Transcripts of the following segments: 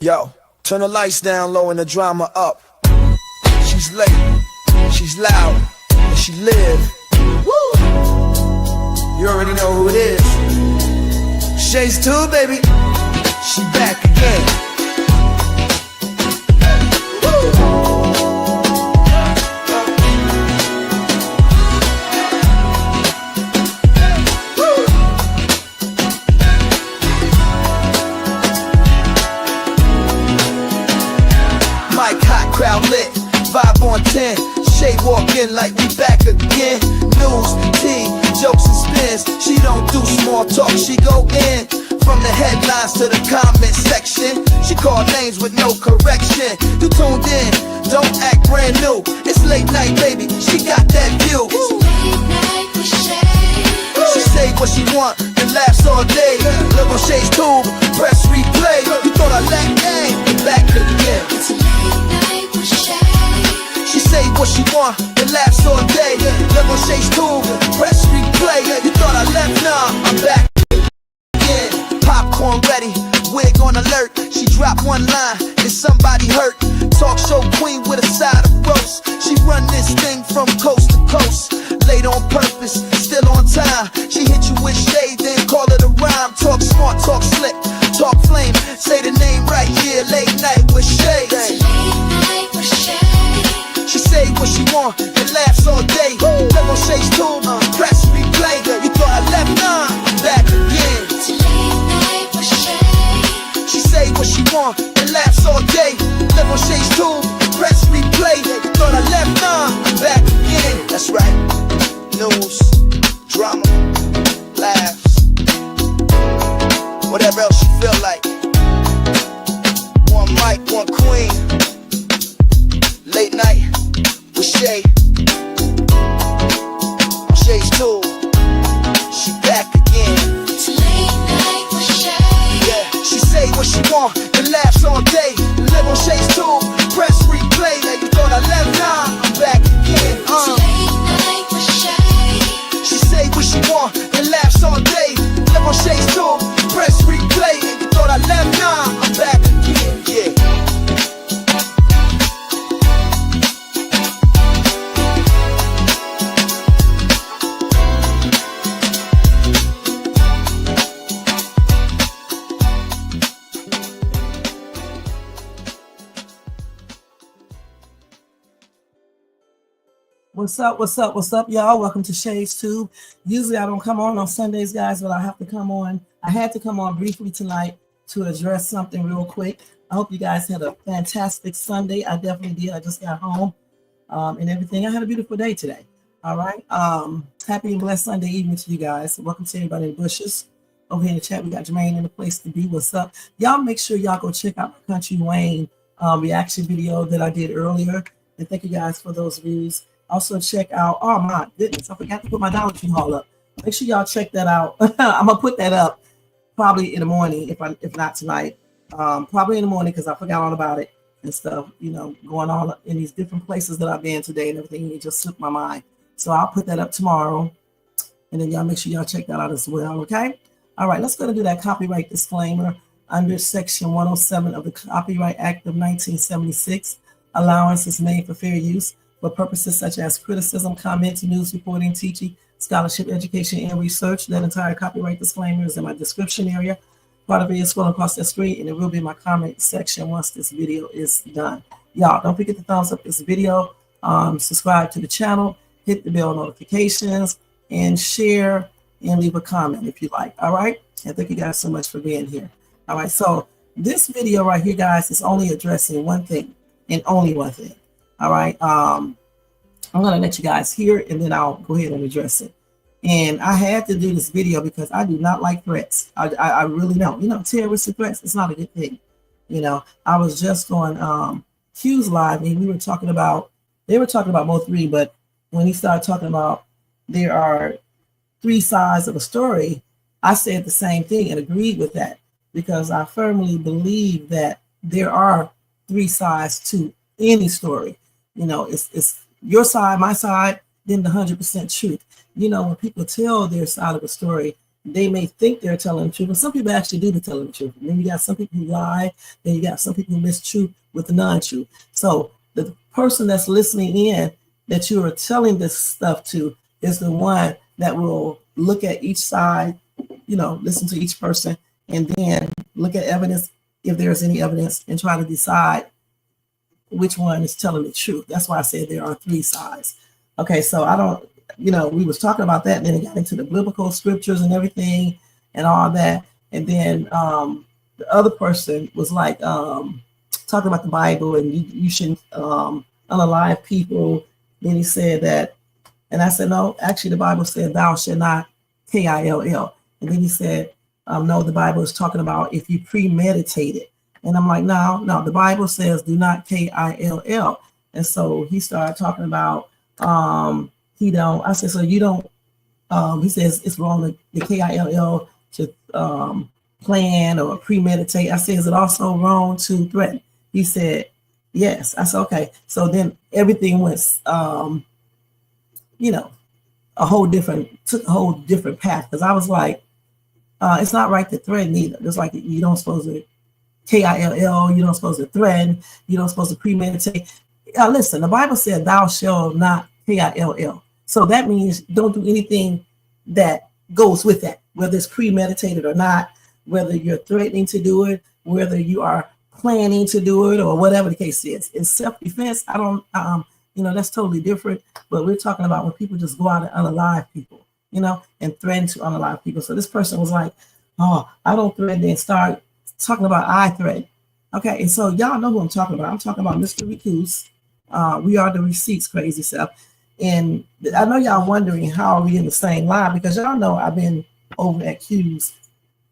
Yo, turn the lights down low and the drama up. She's late, she's loud, and she live. Woo! You already know who it is. Shades 2, baby. She back again. Crowd lit, 5 on 10. Shay walk in like we back again. News, tea, jokes and spins. She don't do small talk, she go in. From the headlines to the comment section, she call names with no correction. You tuned in, don't act brand new. It's late night, baby, she got that view. It's late night with Shay. She say what she want and laughs all day. Look on Shay's tube, press replay. You thought I lacked game, back again. It's late night with Shay. She say what she want and laughs all day. Look on Shay's tube, press replay. You thought I left, nah, I'm back again. Popcorn ready, wig on alert. She dropped one line, is somebody hurt? Talk show queen with a side of roast. She run this thing from coast to coast. Late on purpose, still on time. She hit you with shade, then call it a rhyme. Talk smart, talk slick, talk flame. Say the name right here, late night with Shay. It's late night with Shay. She say what she want and laughs all day. Live on Shay's tube, press replay. You thought I left, nah, I'm back again. It's late night with Shay. She say what she want and laughs all day. Live on Shay's tube, press replay. You thought I left, nah, I'm back again. That's right. News, drama, laughs, whatever else you feel like. One mic, one queen. Late night with Shay. On Shay's tube, she back again. It's late night with Shay. Yeah, she say what she want and laughs all day. Live on Shay's tube, press replay. Now you thought I left, nah, I'm back again. It's late night with Shay. She say what she want and laughs all day. Live on Shay's tube, press replay. And you thought I left, nah, I'm back again. Yeah. What's up, y'all? Welcome to Shades Tube. Usually I don't come on Sundays, guys, but I have to come on. I had to come on briefly tonight to address something real quick. I hope you guys had a fantastic Sunday. I definitely did. I just got home and everything. I had a beautiful day today. All right. Happy and blessed Sunday evening to you guys. Welcome to everybody in the bushes. Over here in the chat, we got Jermaine in the place to be. What's up? Y'all make sure y'all go check out my Country Wayne reaction video that I did earlier. And thank you guys for those views. Also check out, oh my goodness, I forgot to put my Dollar Tree haul up. Make sure y'all check that out. I'm gonna put that up probably in the morning, if not tonight. Probably in the morning because I forgot all about it and stuff, you know, going on in these different places that I've been today and everything. It just slipped my mind. So I'll put that up tomorrow. And then y'all make sure y'all check that out as well, okay? All right, let's go to do that copyright disclaimer under Section 107 of the Copyright Act of 1976. Allowance is made for fair use for purposes such as criticism, comments, news reporting, teaching, scholarship, education, and research. That entire copyright disclaimer is in my description area. Part of it is scrolling across the screen, and it will be in my comment section once this video is done. Y'all, don't forget to thumbs up this video, subscribe to the channel, hit the bell notifications, and share and leave a comment if you like. All right? And thank you guys so much for being here. All right, so this video right here, guys, is only addressing one thing and only one thing. All right, I'm gonna let you guys hear it and then I'll go ahead and address it. And I had to do this video because I do not like threats. I really don't. You know, terroristic threats, it's not a good thing. You know, I was just on Q's live and they were talking about Mo3, but when he started talking about there are 3 sides of a story, I said the same thing and agreed with that because I firmly believe that there are 3 sides to any story. You know, it's your side, my side, then the 100% truth. You know, when people tell their side of a story, they may think they're telling the truth, but some people actually do be telling the truth. And then you got some people who lie, then you got some people who miss truth with the non-truth. So the person that's listening in that you are telling this stuff to is the one that will look at each side, listen to each person, and then look at evidence if there's any evidence and try to decide which one is telling the truth. That's why I said there are three sides. Okay, so I don't, we was talking about that, and then it got into the biblical scriptures and everything and all that. And then the other person was like talking about the Bible, and you shouldn't unalive people. Then he said that, and I said, no, actually the Bible said thou shalt not, K-I-L-L. And then he said, no, the Bible is talking about if you premeditate it. And I'm like, no, the Bible says do not, K-I-L-L. And so he started talking about, he don't, I said, so you don't, he says it's wrong, the K-I-L-L, to plan or premeditate. I said, is it also wrong to threaten? He said, yes. I said, okay. So then everything went, took a whole different path. Because I was like, it's not right to threaten either. Just like you don't supposed to K-I-L-L, you don't supposed to threaten, you don't supposed to premeditate. Listen, the Bible said thou shalt not, K-I-L-L. So that means don't do anything that goes with that, whether it's premeditated or not, whether you're threatening to do it, whether you are planning to do it, or whatever the case is. In self-defense, I don't, that's totally different. But we're talking about when people just go out and unalive people, and threaten to unalive people. So this person was like, oh, I don't threaten, and start talking about I threaten. Okay, and so y'all know who I'm talking about. I'm talking about Mr. Recuse. We are the receipts, crazy stuff. And I know y'all wondering how are we in the same line, because y'all know I've been over at Q's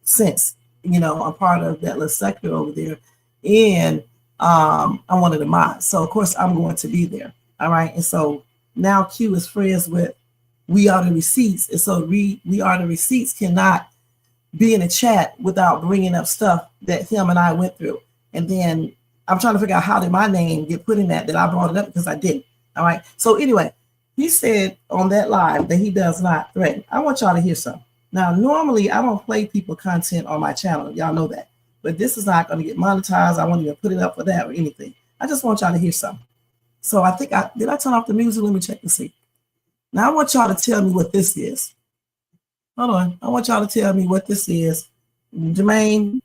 since, I'm part of that little sector over there. And I'm one of the mods. So of course I'm going to be there. All right. And so now Q is friends with We Are the Receipts. And so We Are the Receipts cannot be in a chat without bringing up stuff that him and I went through. And then I'm trying to figure out how did my name get put in that I brought it up, because I didn't. All right. So anyway, he said on that live that he does not threaten. I want y'all to hear something. Now, normally I don't play people content on my channel. Y'all know that. But this is not going to get monetized. I won't even put it up for that or anything. I just want y'all to hear something. So I think did I turn off the music? Let me check to see. Now I want y'all to tell me what this is. Hold on. I want y'all to tell me what this is. Jermaine,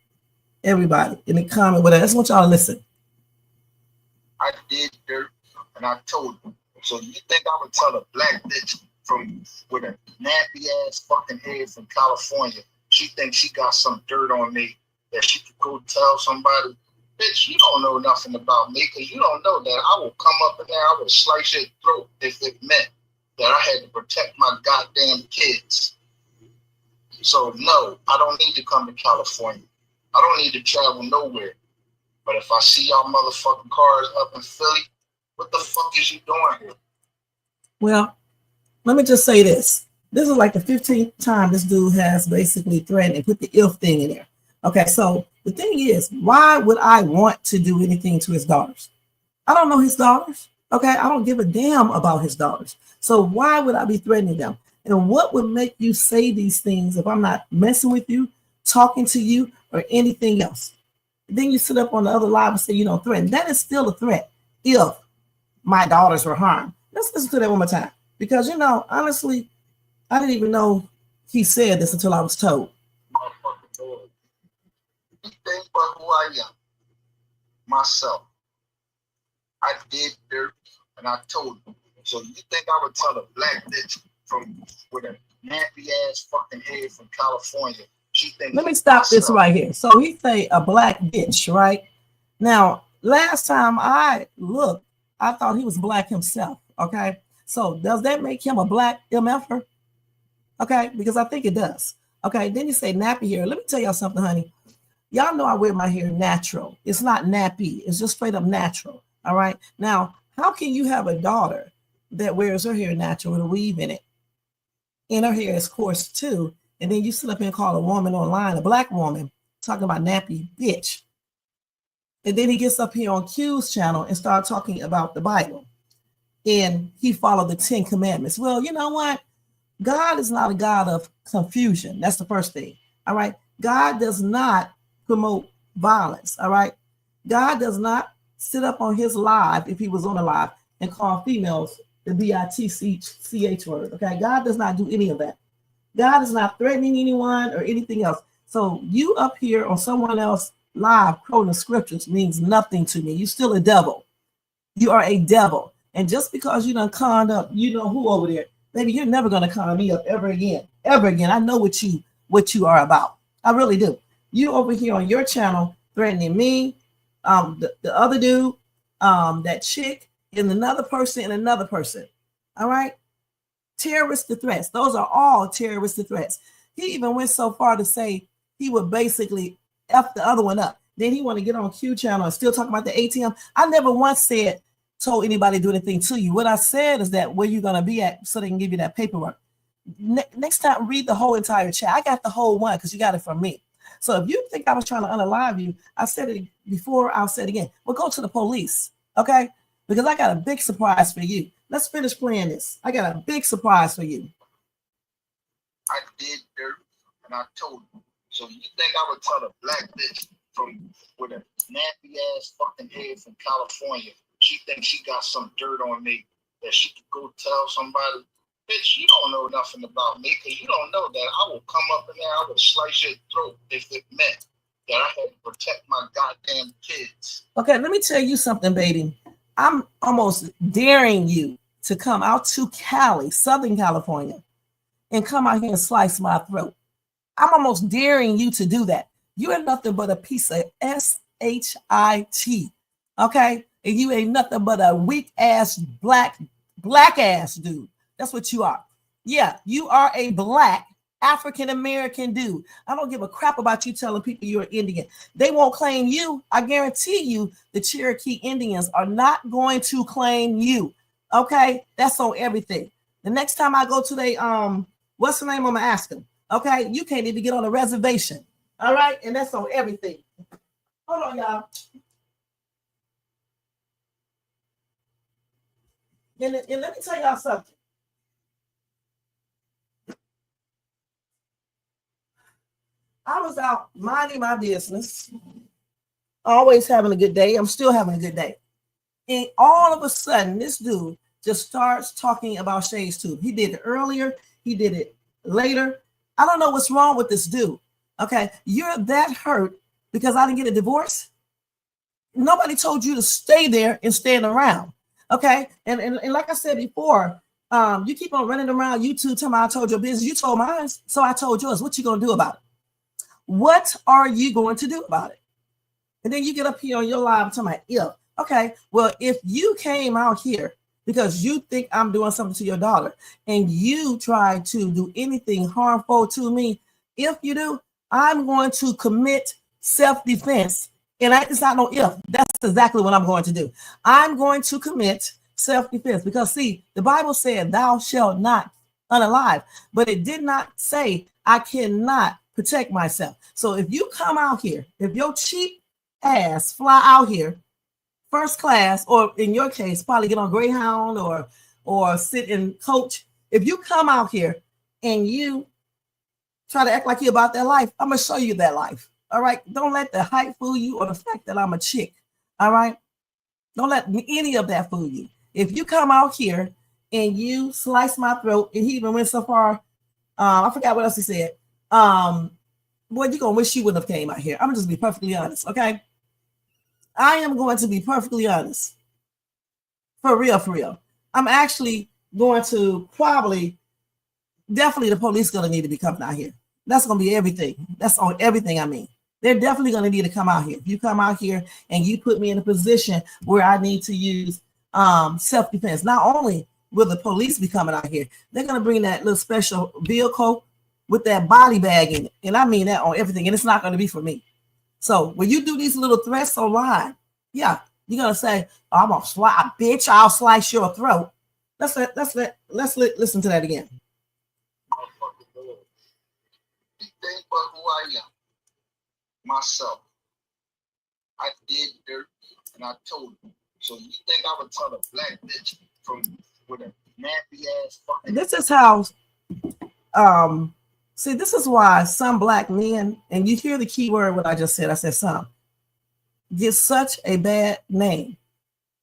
everybody in the comment, whatever. I just want y'all to listen. I did dirt, and I told him. So you think I would tell a black bitch with a nappy ass fucking head from California, she thinks she got some dirt on me that she could go tell somebody? Bitch, you don't know nothing about me, because you don't know that I will come up in there, I will slice your throat if it meant that I had to protect my goddamn kids. So no, I don't need to come to California. I don't need to travel nowhere. But if I see y'all motherfucking cars up in Philly, what the fuck is you doing here? Well, let me just say this. This is like the 15th time this dude has basically threatened and put the if thing in there. Okay, so the thing is, why would I want to do anything to his daughters? I don't know his daughters. Okay, I don't give a damn about his daughters. So why would I be threatening them? And what would make you say these things if I'm not messing with you, talking to you, or anything else? Then you sit up on the other live and say you don't threaten. That is still a threat if my daughters were harmed. Let's listen to that one more time. Because, honestly, I didn't even know he said this until I was told. Anything but who I am. Myself. I did dirt, and I told him. So you think I would tell a black bitch with a nappy ass fucking head from California? She thinks. Let me stop this right here. So he say a black bitch, right? Now, last time I looked, I thought he was black himself. Okay, so does that make him a black MFer? Okay, because I think it does. Okay, then you say nappy hair. Let me tell y'all something, honey. Y'all know I wear my hair natural. It's not nappy. It's just straight up natural. All right. Now, how can you have a daughter that wears her hair natural with a weave in it, and her hair is coarse too, and then you sit up and call a woman online, a black woman, talking about nappy bitch? And then he gets up here on Q's channel and start talking about the Bible. And he followed the 10 Commandments. Well, you know what? God is not a God of confusion. That's the first thing. All right. God does not promote violence. All right. God does not sit up on his live, if he was on a live, and call females the bitch word. Okay. God does not do any of that. God is not threatening anyone or anything else. So you up here on someone else live quoting the scriptures means nothing to me. You're still a devil. You are a devil. And just because you done conned up, you know who over there, baby, you're never gonna con me up ever again. Ever again. I know what you are about. I really do. You over here on your channel threatening me, the other dude, that chick, and another person and another person. All right. Terroristic threats. Those are all terroristic threats. He even went so far to say he would basically F the other one up. Then he want to get on Q channel and still talk about the ATM. I never once told anybody to do anything to you. What I said is that where you're going to be at so they can give you that paperwork. Next time, read the whole entire chat. I got the whole one because you got it from me. So if you think I was trying to unalive you, I said it before, I'll say it again. Well, go to the police, okay? Because I got a big surprise for you. Let's finish playing this. I got a big surprise for you. I did dirt, and I told you. So you think I would tell a black bitch from with a nappy ass fucking head from California? She thinks she got some dirt on me that she could go tell somebody. Bitch, you don't know nothing about me because you don't know that I will come up in there, I would slice your throat if it meant that I had to protect my goddamn kids. Okay, let me tell you something, baby. I'm almost daring you to come out to Cali, Southern California, and come out here and slice my throat. I'm almost daring you to do that. You're nothing but a piece of SHIT, okay? And you ain't nothing but a weak ass black ass dude. That's what you are. Yeah, you are a black African American dude. I don't give a crap about you telling people you're Indian. They won't claim you. I guarantee you the Cherokee Indians are not going to claim you. Okay, that's on everything. The next time I go to what's the name? I'm gonna ask them. Okay, you can't even get on a reservation. All right, and that's on everything. Hold on, y'all. And let me tell y'all something. I was out minding my business, always having a good day. I'm still having a good day. And all of a sudden, this dude just starts talking about Shades Tube. He did it earlier. He did it later. I don't know what's wrong with this dude. Okay, you're that hurt because I didn't get a divorce. Nobody told you to stay there and stand around. Okay, and like I said before, you keep on running around YouTube telling me I told your business. You told mine, so I told yours. What you gonna do about it? What are you going to do about it? And then you get up here on your live and tell me, yeah, okay, well, if you came out here because you think I'm doing something to your daughter and you try to do anything harmful to me, if you do, I'm going to commit self-defense. And it's not no if. That's exactly what I'm going to do. I'm going to commit self-defense because, see, the Bible said, thou shalt not unalive, but it did not say I cannot protect myself. So if you come out here, if your cheap ass fly out here, first class, or in your case, probably get on Greyhound or sit in coach. If you come out here and you try to act like you about that life, I'm gonna show you that life. All right. Don't let the hype fool you or the fact that I'm a chick. All right. Don't let any of that fool you. If you come out here and you slice my throat, and he even went so far, I forgot what else he said. Boy, you're gonna wish you wouldn't have came out here. I'm gonna just be perfectly honest, okay? I am going to be perfectly honest. For real, for real. I'm actually going to definitely the police gonna need to be coming out here. That's gonna be everything. That's on everything I mean. They're definitely gonna need to come out here. If you come out here and you put me in a position where I need to use self-defense, not only will the police be coming out here, they're gonna bring that little special vehicle with that body bag in it. And I mean that on everything. And it's not going to be for me. So when you do these little threats online, yeah, you're going to say, oh, I'm going to slice, bitch, I'll slice your throat. Let's listen to that again. Think about who I am. Myself. I did dirt, and I told you. So you think I would tell a black bitch from with a nappy ass fucking... This is how See, this is why some black men, and you hear the key word what I just said, I said some, get such a bad name.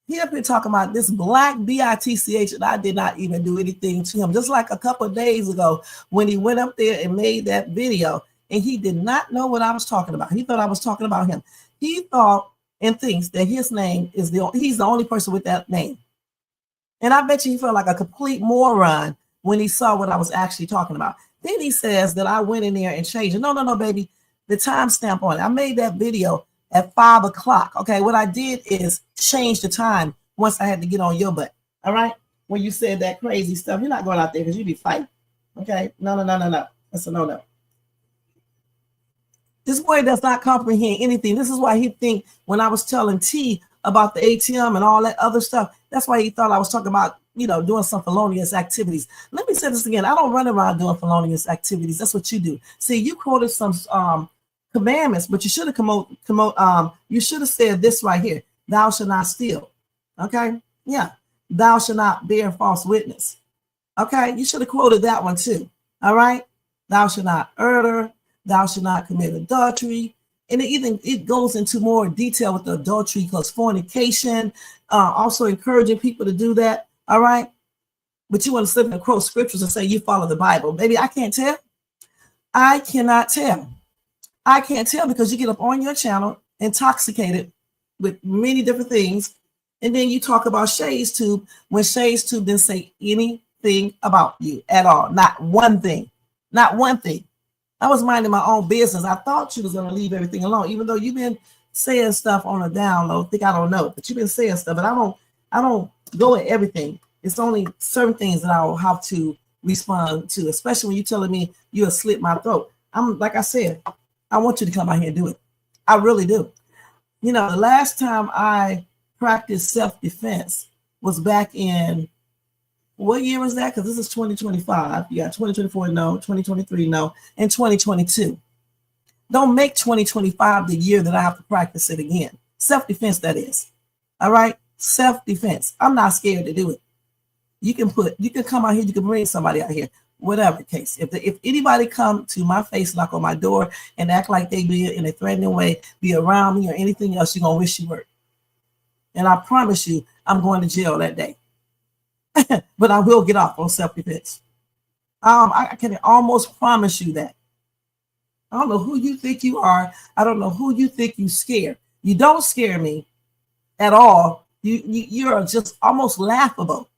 He up here talking about this black bitch, and I did not even do anything to him. Just like a couple of days ago when he went up there and made that video, and he did not know what I was talking about. He thought I was talking about him. He thought and thinks that his name is he's the only person with that name. And I bet you he felt like a complete moron when he saw what I was actually talking about. Then he says that I went in there and changed it. No, baby. The timestamp on it. I made that video at 5 o'clock. Okay, what I did is change the time once I had to get on your butt. All right, when you said that crazy stuff, you're not going out there because you be fighting. Okay, no. That's a no. This boy does not comprehend anything. This is why he think when I was telling T about the ATM and all that other stuff, that's why he thought I was talking about, doing some felonious activities. Let me say this again. I don't run around doing felonious activities. That's what you do. See, you quoted some commandments, but you should have you should have said this right here: thou shalt not steal. Okay, yeah, thou shalt not bear false witness. Okay, you should have quoted that one too. All right, thou shalt not murder, thou shalt not commit adultery, and it goes into more detail with the adultery because fornication, also encouraging people to do that. All right, but you want to sit and quote scriptures and say you follow the Bible, baby? I can't tell. I cannot tell. I can't tell because you get up on your channel intoxicated with many different things, and then you talk about Shay's Tube when Shay's Tube didn't say anything about you at all. Not one thing. Not one thing. I was minding my own business. I thought you was going to leave everything alone, even though you've been saying stuff on a down low. I don't know, but you've been saying stuff, but I don't go at everything. It's only certain things that I will have to respond to, especially when you're telling me you'll slit my throat. I'm like I said, I want you to come out here and do it. I really do. The last time I practiced self-defense was back in, what year was that? Because this is 2025. You got 2024, no, 2023, no, and 2022. Don't make 2025 the year that I have to practice it again. Self-defense, that is. All right? Self-defense. I'm not scared to do it. You can come out here, you can bring somebody out here. Whatever the case, if anybody come to my face, knock on my door, and act like they be in a threatening way, be around me or anything else, you're gonna wish you were. And I promise you, I'm going to jail that day. But I will get off on self-defense. I can almost promise you that. I don't know who you think you are. I don't know who you think you scare. You don't scare me at all. You're just almost laughable.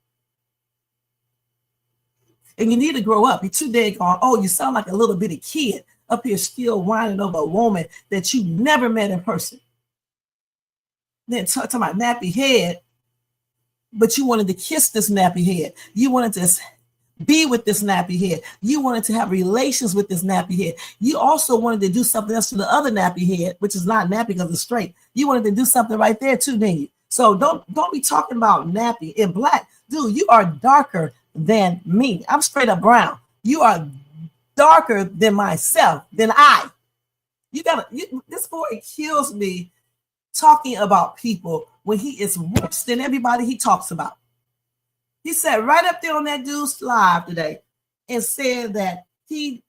And you need to grow up. You're too daggone. Oh, you sound like a little bitty kid up here still whining over a woman that you never met in person. Then talking about nappy head, but you wanted to kiss this nappy head. You wanted to be with this nappy head. You wanted to have relations with this nappy head. You also wanted to do something else to the other nappy head, which is not nappy because it's straight. You wanted to do something right there too, didn't you? So don't be talking about nappy in black. Dude, you are darker than me. I'm straight up brown. You are darker than myself, than I. This boy kills me talking about people when he is worse than everybody he talks about. He sat right up there on that dude's live today and said that he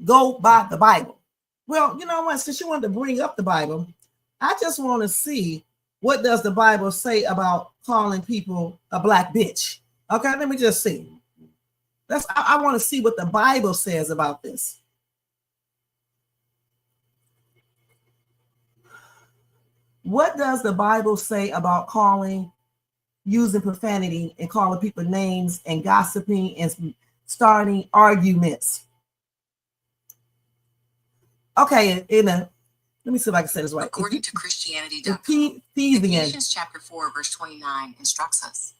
go by the Bible. Well, you know what? Since you wanted to bring up the Bible, I just want to see what does the Bible say about calling people a black bitch. Okay, let me just see. I want to see what the Bible says about this. What does the Bible say about using profanity and calling people names and gossiping and starting arguments? Okay, let me see if I can say this right. According to Christianity.com, Ephesians chapter 4, verse 29 instructs us,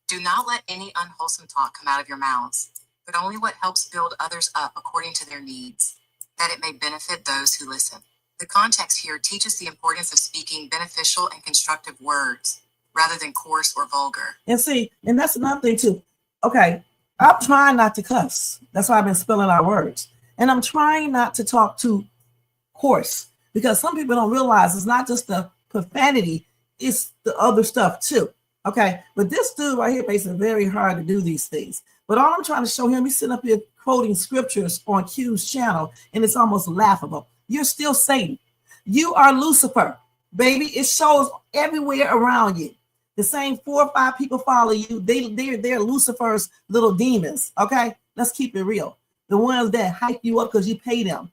do not let any unwholesome talk come out of your mouths, but only what helps build others up according to their needs, that it may benefit those who listen. The context here teaches the importance of speaking beneficial and constructive words rather than coarse or vulgar. And see, and that's another thing too. Okay, I'm trying not to cuss. That's why I've been spelling out words. And I'm trying not to talk too coarse because some people don't realize it's not just the profanity, it's the other stuff too. Okay, but this dude right here makes it very hard to do these things. But all I'm trying to show him, he's sitting up here quoting scriptures on Q's channel, and it's almost laughable. You're still Satan. You are Lucifer, baby. It shows everywhere around you. The same 4 or 5 people follow you. They're Lucifer's little demons. Okay, let's keep it real. The ones that hype you up because you pay them.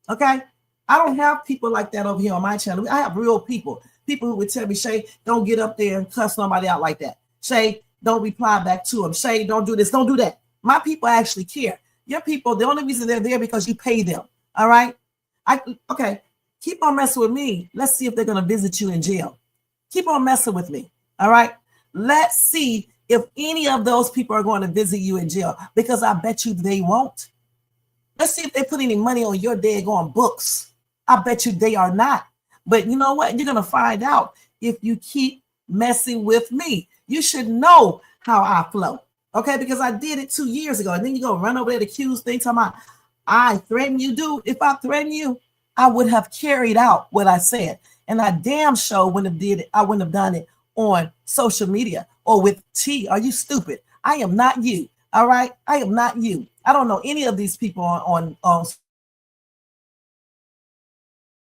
Okay, I don't have people like that over here on my channel. I have real people. People who would tell me, Shay, don't get up there and cuss somebody out like that. Shay, don't reply back to them. Shay, don't do this, don't do that. My people actually care. Your people, the only reason they're there because you pay them. All right. Okay. Keep on messing with me. Let's see if they're going to visit you in jail. Keep on messing with me. All right. Let's see if any of those people are going to visit you in jail, because I bet you they won't. Let's see if they put any money on your daggone books. I bet you they are not. But you know what? You're going to find out if you keep messing with me. You should know how I flow. Okay, because I did it 2 years ago. And then you go run over there to Q's thing talking about, I threaten you, dude. If I threaten you, I would have carried out what I said. And I damn sure wouldn't have did it. I wouldn't have done it on social media or with T. Are you stupid? I am not you. All right. I am not you. I don't know any of these people on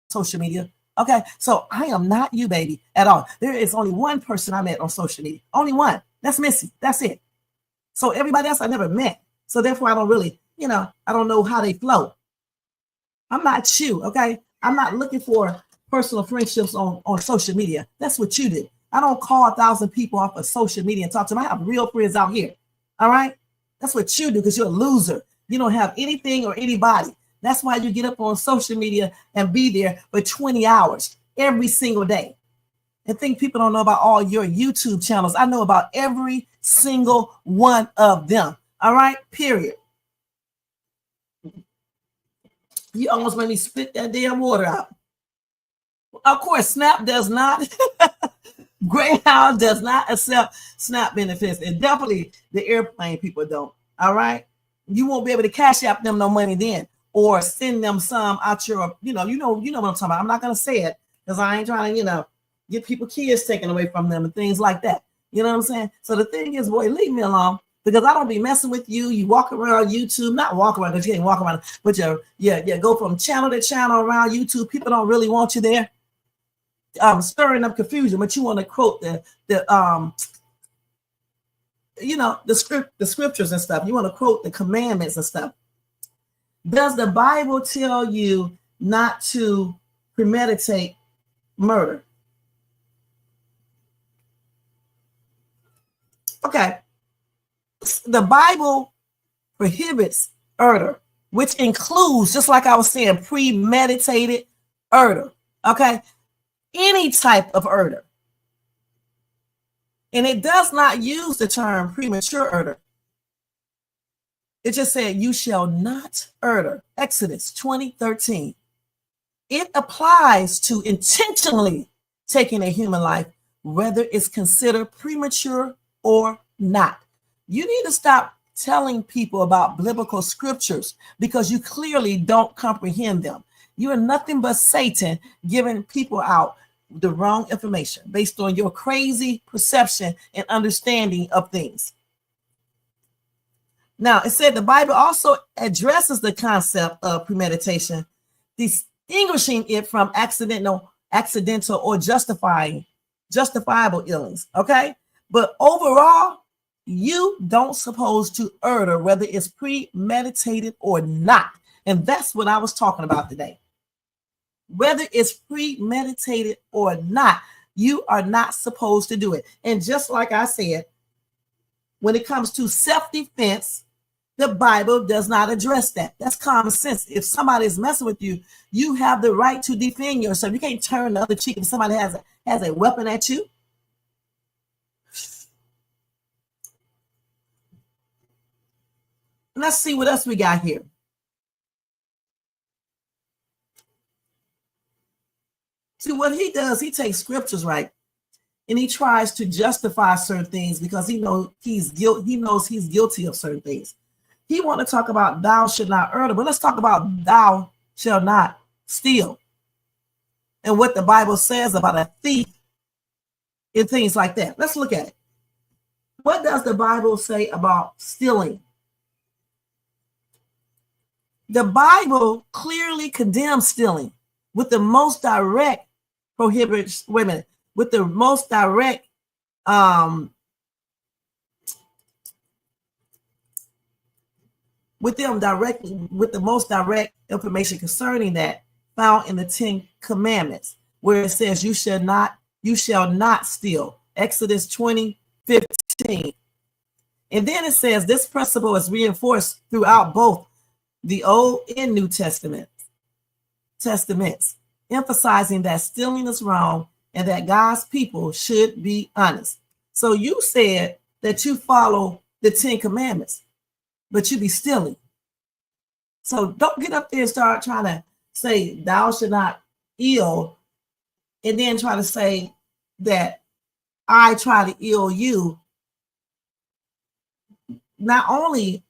social media. Okay. So I am not you, baby, at all. There is only one person I met on social media. Only one. That's Missy. That's it. So everybody else I never met. So therefore I don't really, I don't know how they flow. I'm not you. Okay. I'm not looking for personal friendships on social media. That's what you do. I don't call 1,000 people off of social media and talk to them. I have real friends out here. All right. That's what you do, because you're a loser. You don't have anything or anybody. That's why you get up on social media and be there for 20 hours every single day and think people don't know about all your YouTube channels. I know about every single one of them. All right. Period. You almost made me spit that damn water out. Of course, Snap does not. Greyhound does not accept Snap benefits, and definitely the airplane people don't. All right, you won't be able to cash out them no money then, or send them some out your, you know what I'm talking about. I'm not gonna say it because I ain't trying to, get people kids taken away from them and things like that. You know what I'm saying? So the thing is, boy, leave me alone, because I don't be messing with you. You walk around YouTube, not walk around because you ain't walk around, but go from channel to channel around YouTube. People don't really want you there. Stirring up confusion, but you want to quote the scriptures and stuff. You want to quote the commandments and stuff. Does the Bible tell you not to premeditate murder? Okay. The Bible prohibits murder, which includes, just like I was saying, premeditated murder. Okay. Any type of murder. And it does not use the term premature murder. It just said, you shall not murder. Exodus 20:13. It applies to intentionally taking a human life, whether it's considered premature or not. You need to stop telling people about biblical scriptures because you clearly don't comprehend them. You are nothing but Satan giving people out the wrong information based on your crazy perception and understanding of things. Now, it said the Bible also addresses the concept of premeditation, distinguishing it from accidental or justifiable illness. Okay. But overall, you don't supposed to murder, whether it's premeditated or not. And that's what I was talking about today. Whether it's premeditated or not, you are not supposed to do it. And just like I said, when it comes to self-defense, the Bible does not address that. That's common sense. If somebody is messing with you, you have the right to defend yourself. You can't turn the other cheek if somebody has a weapon at you. Let's see what else we got here. See, what he does, he takes scriptures, right? And he tries to justify certain things because he knows he's guilty of certain things. He want to talk about thou shalt not murder, but let's talk about thou shalt not steal and what the Bible says about a thief and things like that. Let's look at it. What does the Bible say about stealing? The Bible clearly condemns stealing with the most direct prohibits women, with the most direct with the most direct information concerning that found in the 10 commandments, where it says you shall not steal. Exodus 20:15. And then it says this principle is reinforced throughout both the Old and New Testaments, emphasizing that stealing is wrong and that God's people should be honest. So you said that you follow the 10 commandments, but you be stealing. So don't get up there and start trying to say thou should not ill, and then try to say that I try to ill you. Not only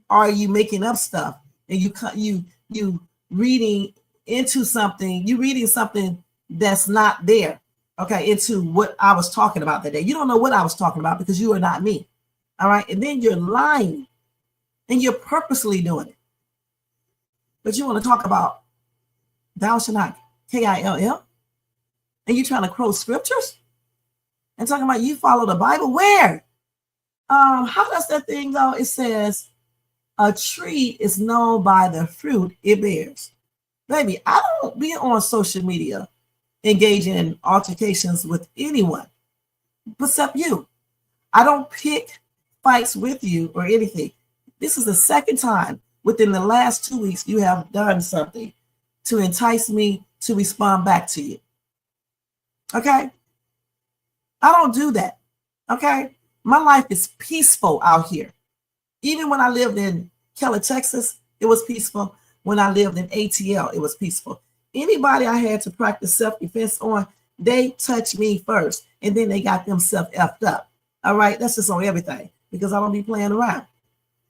are you making up stuff and you reading into something, you reading something that's not there, okay, into what I was talking about that day. You don't know what I was talking about because you are not me. All right. And then you're lying and you're purposely doing it. But you want to talk about thou shalt not, K-I-L-L, and you're trying to quote scriptures and talking about you follow the Bible. Where? How does that thing go? It says a tree is known by the fruit it bears. Baby, I don't be on social media engaging in altercations with anyone except you. I don't pick fights with you or anything. This is the second time within the last 2 weeks you have done something to entice me to respond back to you. Okay? I don't do that. Okay? My life is peaceful out here. Even when I lived in Keller, Texas, it was peaceful. When I lived in ATL, it was peaceful. Anybody I had to practice self-defense on, they touched me first, and then they got themselves effed up. All right? That's just on everything because I don't be playing around.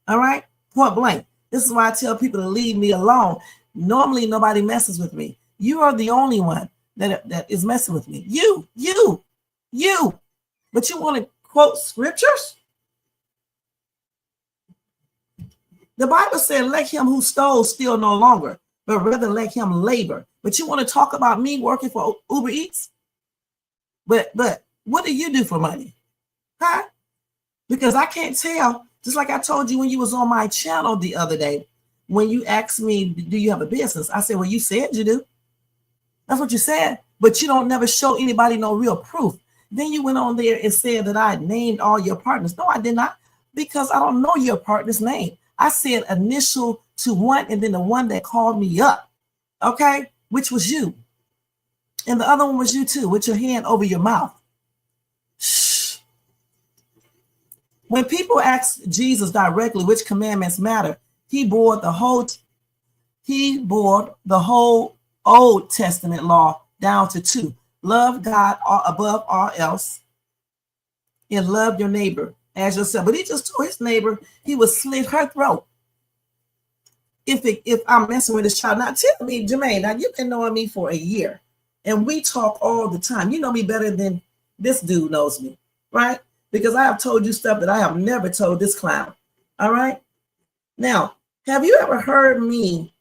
All right? Point blank. This is why I tell people to leave me alone. Normally, nobody messes with me. You are the only one that is messing with me. You. But you want to quote scriptures? The Bible said, let him who stole steal no longer, but rather let him labor. But you want to talk about me working for Uber Eats? But what do you do for money? Huh? Because I can't tell. Just like I told you when you was on my channel the other day, when you asked me, do you have a business? I said, well, you said you do. That's what you said. But you don't never show anybody no real proof. Then you went on there and said that I named all your partners. No, I did not, because I don't know your partner's name. I said initial to one and then the one that called me up, okay, which was you. And the other one was you too, with your hand over your mouth. Shh. When people ask Jesus directly which commandments matter, he bore the whole Old Testament law down to 2. Love God above all else and love your neighbor as yourself. But he just told his neighbor he would slit her throat if I'm messing with his child. Now tell me, Jermaine, now you've been knowing me for a year and we talk all the time. You know me better than this dude knows me, right? Because I have told you stuff that I have never told this clown. All right. Now, have you ever heard me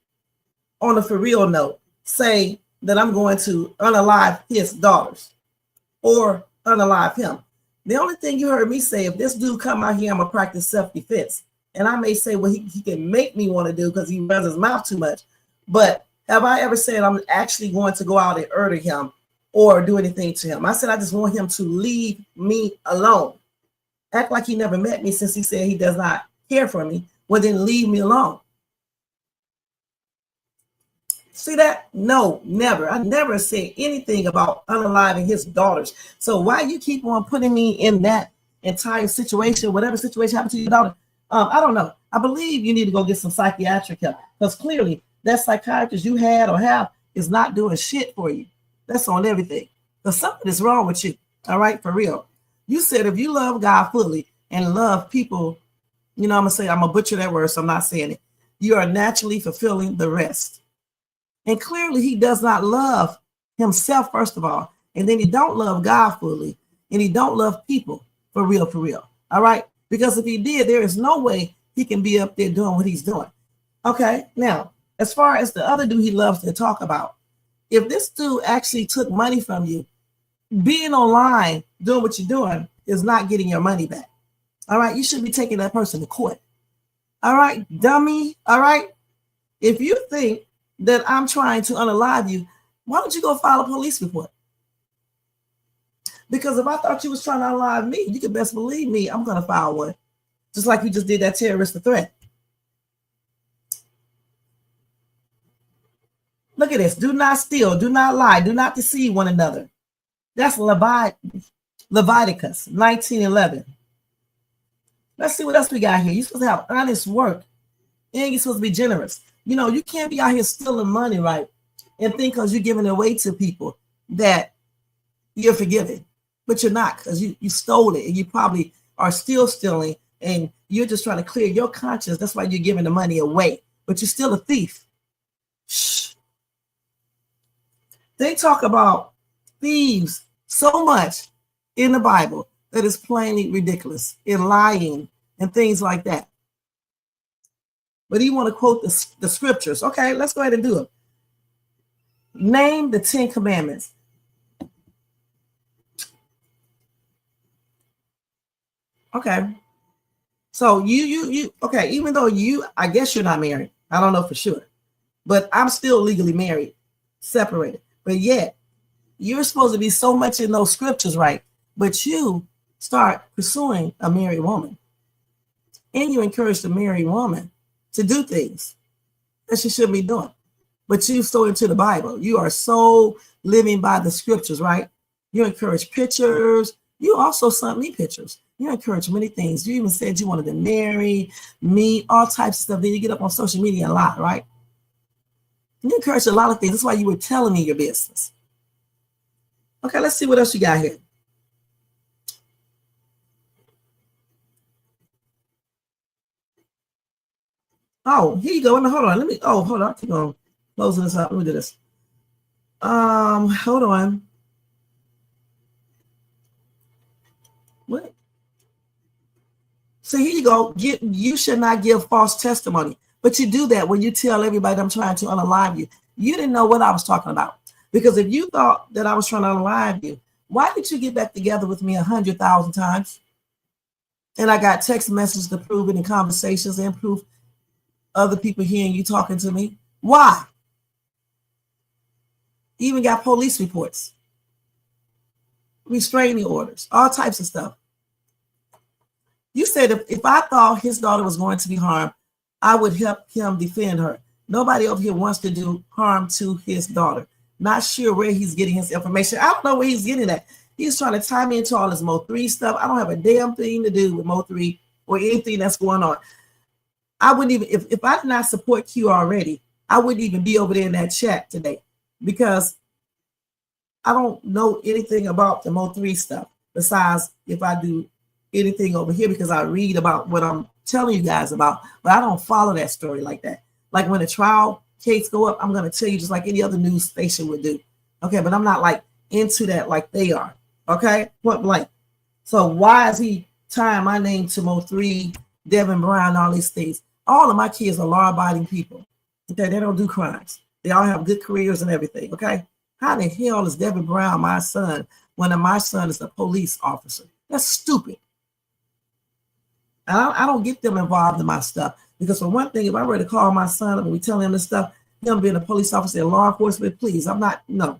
on a for real note say that I'm going to unalive his daughters or unalive him? The only thing you heard me say, if this dude come out here, I'm gonna practice self-defense. And I may say, well, he can make me want to do because he runs his mouth too much. But have I ever said I'm actually going to go out and murder him or do anything to him? I said I just want him to leave me alone. Act like he never met me since he said he does not care for me. Well, then leave me alone. See that? No, never. I never said anything about unaliving his daughters. So why you keep on putting me in that entire situation, whatever situation happened to your daughter? I don't know. I believe you need to go get some psychiatric help because clearly that psychiatrist you had or have is not doing shit for you. That's on everything. Because something is wrong with you. All right, for real. You said if you love God fully and love people, you know, I'm gonna butcher that word, so I'm not saying it. You are naturally fulfilling the rest. And clearly he does not love himself, first of all. And then he don't love God fully. And he don't love people for real, for real. All right. Because if he did, there is no way he can be up there doing what he's doing. Okay. Now, As far as the other dude he loves to talk about, if this dude actually took money from you, being online doing what you're doing is not getting your money back. All right, you should be taking that person to court. All right, dummy. All right, if you think that I'm trying to unalive you, why don't you go file a police report? Because if I thought you was trying to unalive me, you can best believe me, I'm going to file one. Just like you just did that terrorist threat. Look at this. Do not steal. Do not lie. Do not deceive one another. That's Leviticus 19:11. Let's see what else we got here. You're supposed to have honest work, and you're supposed to be generous. You know, you can't be out here stealing money, right? And think because you're giving it away to people that you're forgiven. But you're not, because you stole it, and you probably are still stealing, and you're just trying to clear your conscience. That's why you're giving the money away. But you're still a thief. Shh. They talk about thieves so much in the Bible that is plainly ridiculous, in lying and things like that. But you want to quote the scriptures. Okay, let's go ahead and do it. Name the 10 commandments. Okay. So you okay, even though I guess you're not married. I don't know for sure. But I'm still legally married, separated. But yet, you're supposed to be so much in those scriptures, right? But you start pursuing a married woman. And you encourage the married woman to do things that she shouldn't be doing. But you so into the Bible. You are so living by the scriptures, right? You encourage pictures. You also sent me pictures. You encourage many things. You even said you wanted to marry me, all types of stuff. Then you get up on social media a lot, right? You encourage a lot of things. That's why you were telling me your business. Okay, let's see what else you got here. Oh, here you go. Hold on. Hold on. Keep on closing this up. Let me do this. Hold on. What? So here you go. You should not give false testimony. But you do that when you tell everybody I'm trying to unalive you. You didn't know what I was talking about. Because if you thought that I was trying to unalive you, why did you get back together with me 100,000 times? And I got text messages to prove it in conversations and proof other people hearing you talking to me. Why? Even got police reports, restraining orders, all types of stuff. You said if I thought his daughter was going to be harmed, I would help him defend her. Nobody over here wants to do harm to his daughter. Not sure where he's getting his information. I don't know where he's getting that. He's trying to tie me into all this Mo3 stuff. I don't have a damn thing to do with Mo3 or anything that's going on. I wouldn't even, if I did not support Q already, I wouldn't even be over there in that chat today because I don't know anything about the Mo3 stuff besides if I do anything over here because I read about what I'm telling you guys about, but I don't follow that story like that. Like when a trial case go up, I'm going to tell you just like any other news station would do. Okay, but I'm not like into that like they are. Okay, point blank. So why is he tying my name to Mo3, Devin Brown, all these things? All of my kids are law-abiding people. Okay, they don't do crimes. They all have good careers and everything. Okay, how the hell is Devin Brown my son when my son is a police officer? That's stupid. And I don't get them involved in my stuff because for one thing, if I were to call my son up and we tell him this stuff, him being a police officer and law enforcement, please, I'm not, no.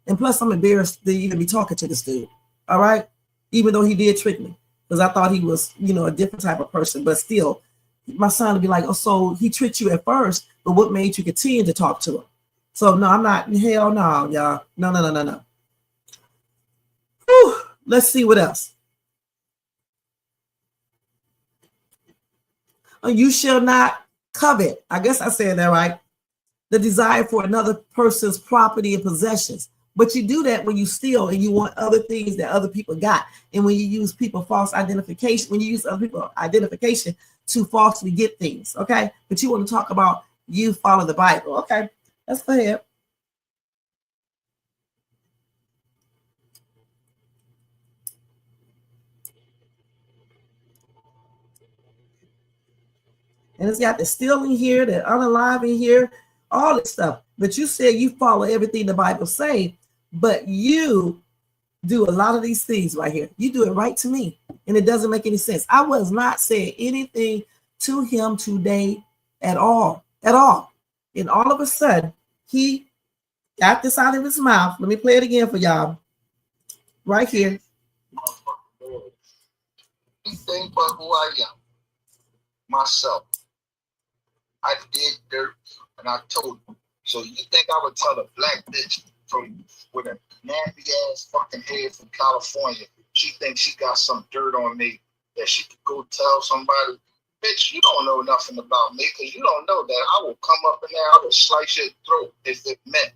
And plus, I'm embarrassed to even be talking to this dude. All right, even though he did trick me because I thought he was, a different type of person, but still. My son would be like, oh, so he tricked you at first, but what made you continue to talk to him? So no, I'm not. Hell no, y'all. No. Whew. Let's see what else. Oh, you shall not covet. I guess I said that right. The desire for another person's property and possessions. But you do that when you steal and you want other things that other people got. And when you use people false identification, when you use other people identification to falsely get things, okay? But you want to talk about you follow the Bible. Okay, let's go ahead. And it's got the still in here, the unalive in here, all this stuff. But you said you follow everything the Bible say, but you do a lot of these things right here. You do it right to me, and it doesn't make any sense. I was not saying anything to him today at all, at all. And all of a sudden, he got this out of his mouth. Let me play it again for y'all. Right here. Anything but who I am. Myself. I did dirt and I told you. So you think I would tell a black bitch from with a nappy ass fucking head from California, she thinks she got some dirt on me that she could go tell somebody? Bitch, you don't know nothing about me because you don't know that I will come up in there, I will slice your throat if it meant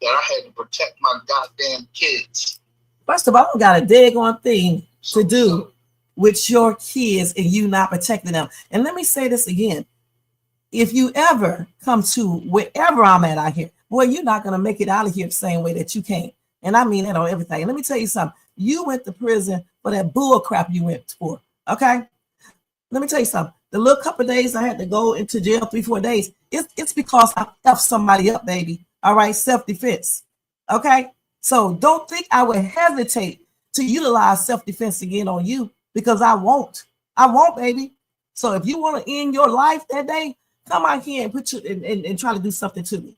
that I had to protect my goddamn kids. First of all, I don't got a daggone thing to do with your kids and you not protecting them. And let me say this again. If you ever come to wherever I'm at out here, boy, you're not going to make it out of here the same way that you came. And I mean that on everything. And let me tell you something. You went to prison for that bull crap you went for. Okay? Let me tell you something. The little couple of days I had to go into jail, 3-4 days, it's because I effed somebody up, baby. All right? Self-defense. Okay? So don't think I would hesitate to utilize self-defense again on you because I won't. I won't, baby. So if you want to end your life that day, come out here and put you and try to do something to me.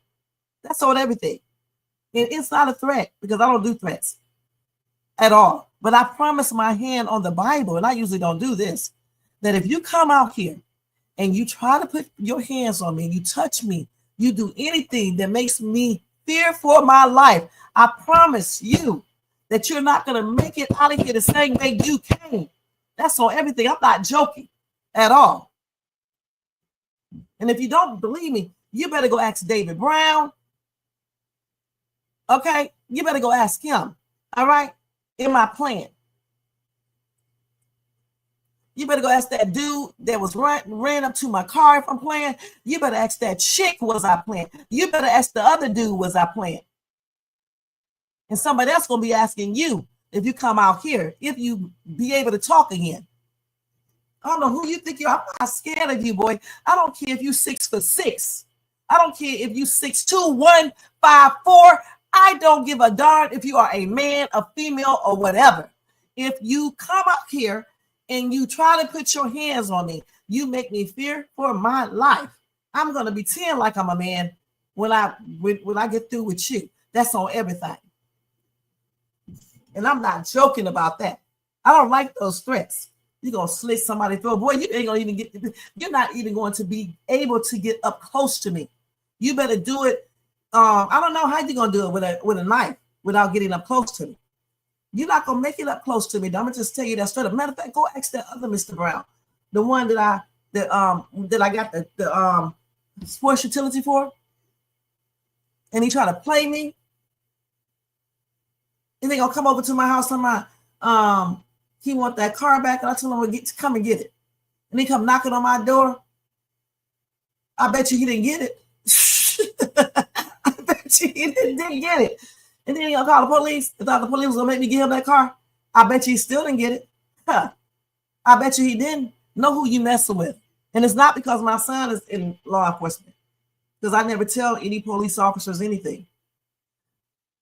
That's on everything. And it's not a threat because I don't do threats at all. But I promise my hand on the Bible, and I usually don't do this, that if you come out here and you try to put your hands on me, you touch me, you do anything that makes me fear for my life, I promise you that you're not going to make it out of here the same way you came. That's on everything. I'm not joking at all. And if you don't believe me, you better go ask David Brown. Okay? You better go ask him. All right? In my plan. You better go ask that dude that was ran up to my car if I'm playing. You better ask that chick, was I playing? You better ask the other dude, was I playing? And somebody else going to be asking you if you come out here, if you be able to talk again. I don't know who you think you are. I'm not scared of you, boy. I don't care if you 6'6". I don't care if you 6'2", 154. I don't give a darn if you are a man, a female, or whatever. If you come up here and you try to put your hands on me, you make me fear for my life. I'm gonna pretend like I'm a man when I get through with you. That's on everything. And I'm not joking about that. I don't like those threats. You're gonna slit somebody's throat. Boy, you ain't gonna even you're not even going to be able to get up close to me. You better do it. I don't know how you're gonna do it with a knife without getting up close to me. You're not gonna make it up close to me. I'm gonna just tell you that straight up. Matter of fact, go ask that other Mr. Brown, the one that I got the sports utility for, and he tried to play me. And they gonna come over to my house on my he want that car back, and I told him to come and get it. And he come knocking on my door. I bet you he didn't get it. I bet you he didn't get it. And then he gonna call the police. I thought the police was gonna make me give him that car. I bet you he still didn't get it. Huh. I bet you he didn't know who you messing with. And it's not because my son is in law enforcement. Because I never tell any police officers anything.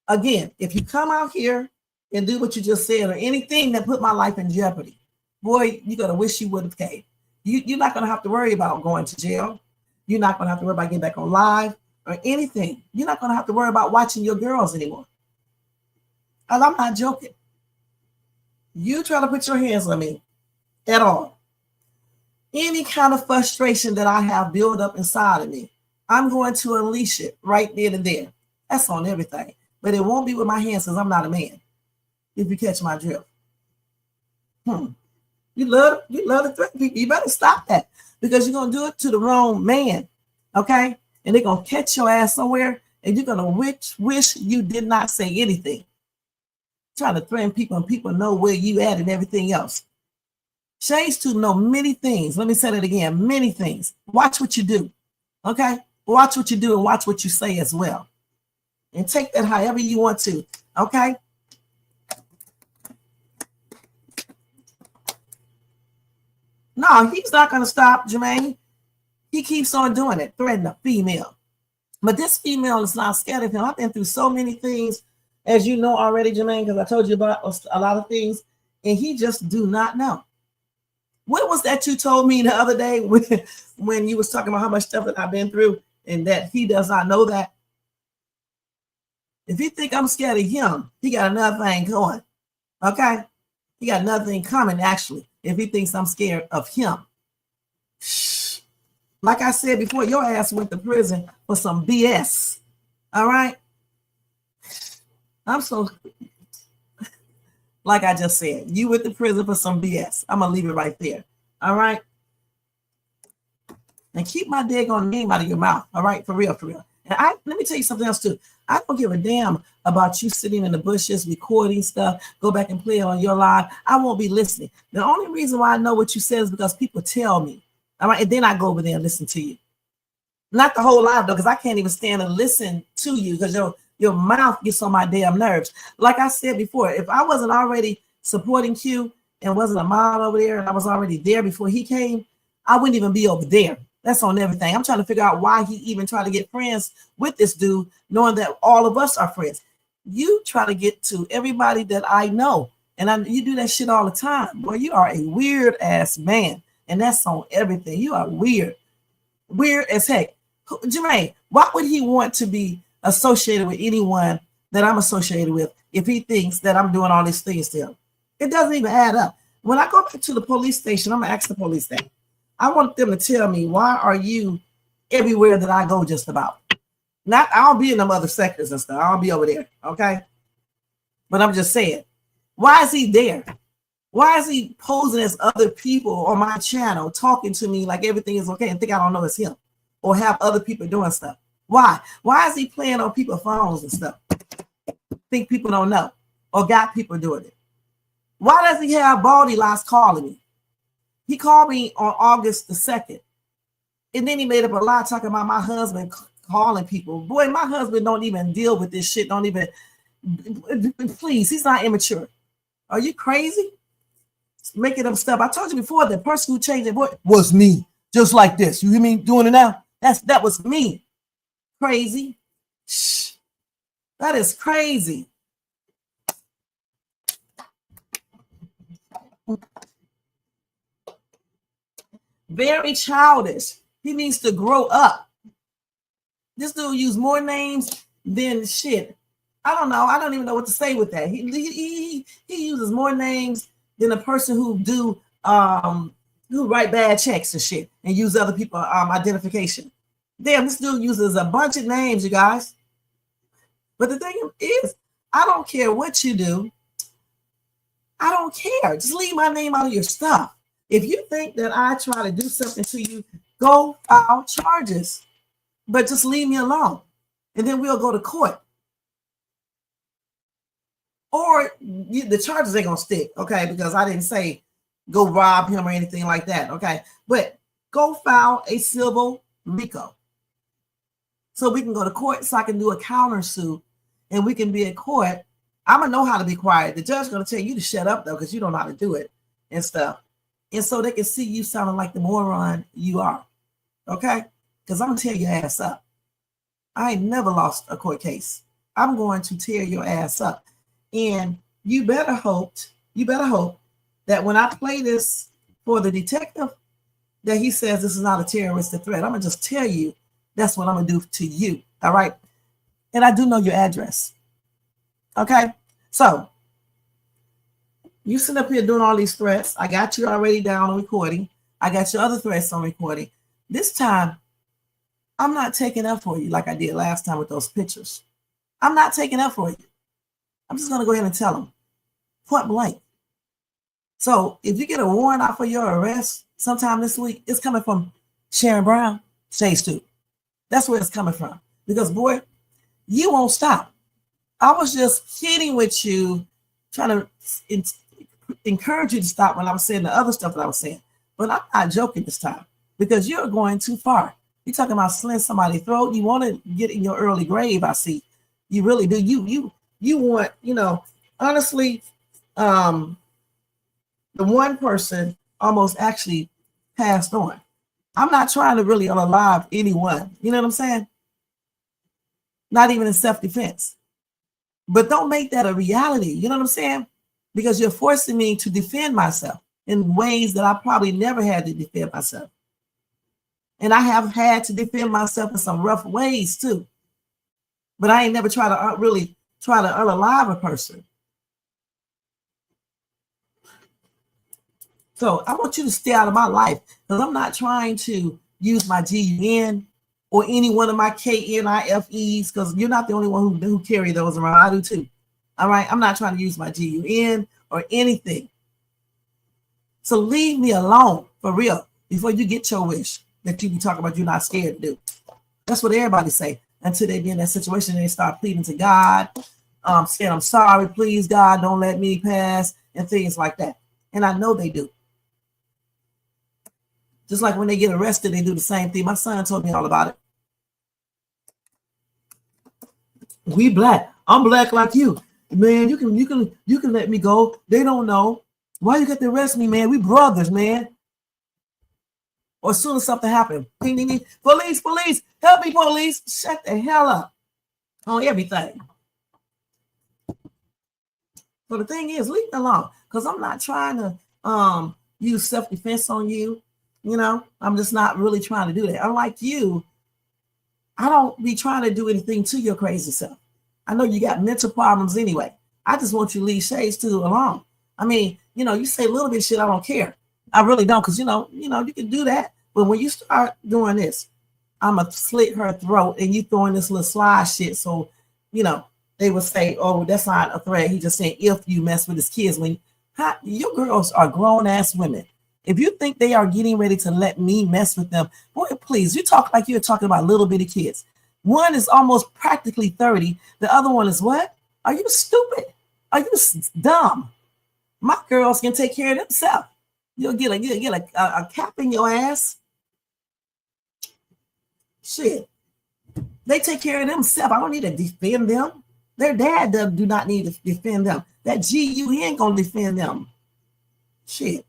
Again, if you come out here and do what you just said or anything that put my life in jeopardy, boy, you're gonna wish you would have came. You're not gonna have to worry about going to jail. You're not gonna have to worry about getting back on live or anything. You're not gonna have to worry about watching your girls anymore. And I'm not joking. You try to put your hands on me at all. Any kind of frustration that I have built up inside of me, I'm going to unleash it right then and there. That's on everything. But it won't be with my hands because I'm not a man. If you catch my drift. You love to threaten people. You better stop that because you're going to do it to the wrong man. Okay? And they're going to catch your ass somewhere and you're going to wish you did not say anything. Trying to threaten people and people know where you at and everything else. Shades to know many things. Let me say that again. Many things. Watch what you do. Okay? Watch what you do and watch what you say as well. And take that however you want to. Okay? No, he's not going to stop, Jermaine. He keeps on doing it, threatening a female. But this female is not scared of him. I've been through so many things, as you know already, Jermaine, because I told you about a lot of things, and he just do not know. What was that you told me the other day when you was talking about how much stuff that I've been through and that he does not know that? If he think I'm scared of him, he got another thing going, okay? He got another thing coming, actually, if he thinks I'm scared of him. Shh. Like I said before, your ass went to prison for some BS, all right? I'm so, like I just said, you went to prison for some BS. I'm going to leave it right there, all right? And keep my daggone name out of your mouth, all right? For real, for real. And let me tell you something else too. I don't give a damn about you sitting in the bushes recording stuff. Go back and play it on your live. I won't be listening. The only reason why I know what you said is because people tell me. All right, and then I go over there and listen to you. Not the whole live though, because I can't even stand and listen to you because your mouth gets on my damn nerves. Like I said before, if I wasn't already supporting Q and wasn't a mom over there and I was already there before he came, I wouldn't even be over there. That's on everything. I'm trying to figure out why he even tried to get friends with this dude, knowing that all of us are friends. You try to get to everybody that I know, and you do that shit all the time. Boy, you are a weird ass man, and that's on everything. You are weird as heck. Jermaine, why would he want to be associated with anyone that I'm associated with if he thinks that I'm doing all these things to him? It doesn't even add up. When I go back to the police station, I'm gonna ask the police that. I want them to tell me, why are you everywhere that I go just about? I don't be in them other sectors and stuff. I don't be over there, okay? But I'm just saying, why is he there? Why is he posing as other people on my channel, talking to me like everything is okay and think I don't know it's him? Or have other people doing stuff? Why? Why is he playing on people's phones and stuff? Think people don't know or got people doing it? Why does he have Baldy Lots calling me? He called me on August the 2nd. And then he made up a lie talking about my husband calling people. Boy, my husband don't even deal with this shit. Don't even, please, he's not immature. Are you crazy? Making up stuff. I told you before, the person who changed their voice was me. Just like this. You hear me doing it now? That was me. Crazy. Shh. That is crazy. Very childish. He needs to grow up. This dude used more names than shit. I don't know. I don't even know what to say with that. He uses more names than a person who write bad checks and shit and use other people's identification. Damn, this dude uses a bunch of names, you guys. But the thing is, I don't care what you do. I don't care. Just leave my name out of your stuff. If you think that I try to do something to you, go file charges. But just leave me alone. And then we'll go to court. Or the charges ain't going to stick, okay? Because I didn't say go rob him or anything like that, okay? But go file a civil RICO. So we can go to court so I can do a countersuit and we can be in court. I'm going to know how to be quiet. The judge's going to tell you to shut up, though, because you don't know how to do it and stuff. And so they can see you sounding like the moron you are, okay? Because I'm going to tear your ass up. I ain't never lost a court case. I'm going to tear your ass up. And you better hope that when I play this for the detective, that he says this is not a terroristic threat. I'm going to just tell you that's what I'm going to do to you, all right? And I do know your address, okay? So you sit up here doing all these threats. I got you already down on recording. I got your other threats on recording. This time, I'm not taking up for you like I did last time with those pictures. I'm not taking up for you. I'm just going to go ahead and tell them point blank. So if you get a warrant out for your arrest sometime this week, it's coming from Sharon Brown, Shades 2. That's where it's coming from. Because, boy, you won't stop. I was just kidding with you, trying to encourage you to stop when I was saying the other stuff that I was saying. But I'm not joking this time because you're going too far. You're talking about slitting somebody's throat. You want to get in your early grave, I see. You really do. You want, honestly, the one person almost actually passed on. I'm not trying to really unalive anyone. You know what I'm saying? Not even in self-defense. But don't make that a reality. You know what I'm saying? Because you're forcing me to defend myself in ways that I probably never had to defend myself. And I have had to defend myself in some rough ways too. But I ain't never try to really try to unalive a person. So I want you to stay out of my life because I'm not trying to use my GUN or any one of my KNIFEs because you're not the only one who carry those around. I do too. All right. I'm not trying to use my GUN or anything. So leave me alone for real before you get your wish that you be talking about you're not scared to do. That's what everybody say until they be in that situation and they start pleading to God, saying, I'm sorry, please, God, don't let me pass and things like that. And I know they do. Just like when they get arrested, they do the same thing. My son told me all about it. We black. I'm black like you. Man, you can let me go. They don't know. Why you got to arrest me, man? We brothers, man. Or as soon as something happened, ding, ding, ding. Police, police, help me, police. Shut the hell up on everything. So the thing is, leave me alone. Because I'm not trying to use self-defense on you. You know, I'm just not really trying to do that. Unlike you, I don't be trying to do anything to your crazy self. I know you got mental problems anyway. I just want you to leave Shades 2 alone. I mean, you know, you say a little bit of shit, I don't care. I really don't, because you know, you can do that. But when you start doing this, I'ma slit her throat and you throwing this little slide shit. So, you know, they would say, oh, that's not a threat. He just saying if you mess with his kids. When your girls are grown ass women. If you think they are getting ready to let me mess with them, boy, please, you talk like you're talking about little bitty kids. One is almost practically 30. The other one is what? Are you stupid? Are you dumb? My girls can take care of themselves. You'll get a cap in your ass. Shit. They take care of themselves. I don't need to defend them. Their dad do not need to defend them. That GUN gonna defend them. Shit.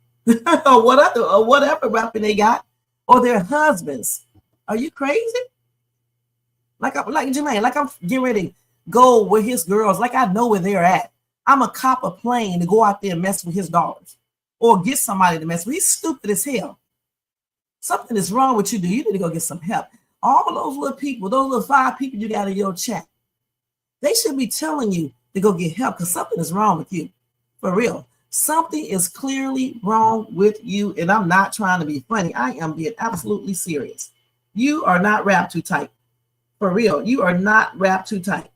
or whatever weapon they got, or their husbands. Are you crazy? Like Jermaine, like I'm getting ready to go with his girls, like I know where they're at. I'm a cop a plane to go out there and mess with his daughters, or get somebody to mess with. He's stupid as hell. Something is wrong with you, dude. You need to go get some help. All those little people, those little 5 people you got in your chat, they should be telling you to go get help because something is wrong with you, for real. Something is clearly wrong with you, and I'm not trying to be funny. I am being absolutely serious. You are not wrapped too tight. For real, you are not wrapped too tight.